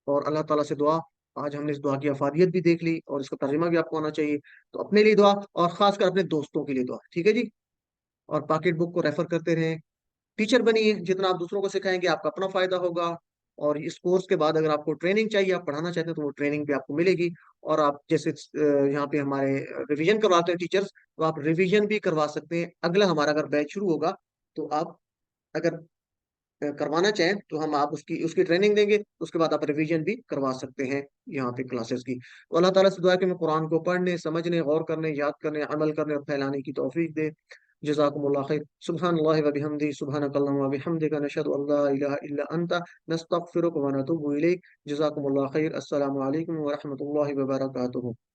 और अल्लाह ताला से दुआ। आज हमने इस दुआ की अफादियत भी देख ली, और इसका तर्जुमा भी आपको आना चाहिए। तो अपने लिए दुआ, और खासकर अपने दोस्तों के लिए दुआ, ठीक है जी। और पॉकेट बुक को रेफर करते रहें, टीचर बनिए, जितना आप दूसरों को सिखाएंगे आपका अपना फायदा होगा। और इस कोर्स के बाद अगर आपको ट्रेनिंग चाहिए, आप पढ़ाना चाहते हैं, तो वो ट्रेनिंग भी आपको मिलेगी। और आप जैसे यहाँ पे हमारे रिवीजन करवाते हैं टीचर्स, तो आप रिवीजन भी करवा सकते हैं। अगला हमारा अगर बैच शुरू होगा तो आप अगर करवाना चाहें तो हम आप उसकी उसकी ट्रेनिंग देंगे, उसके बाद आप रिवीजन भी करवा सकते हैं यहाँ पे क्लासेस की। तो अल्लाह ताला से दुआ है कि मैं कुरान को पढ़ने, समझने, गौर करने, याद करने, अमल करने और फैलाने की तौफीक दे। جزاکم اللہ خیر. سبحان اللہ و بحمدہ سبحانک اللہم و بحمدک نشہد ان لا الہ الا انت نستغفرک و نتوب الیک. جزاکم اللہ خیر. السلام علیکم و رحمۃ اللہ وبرکاتہ.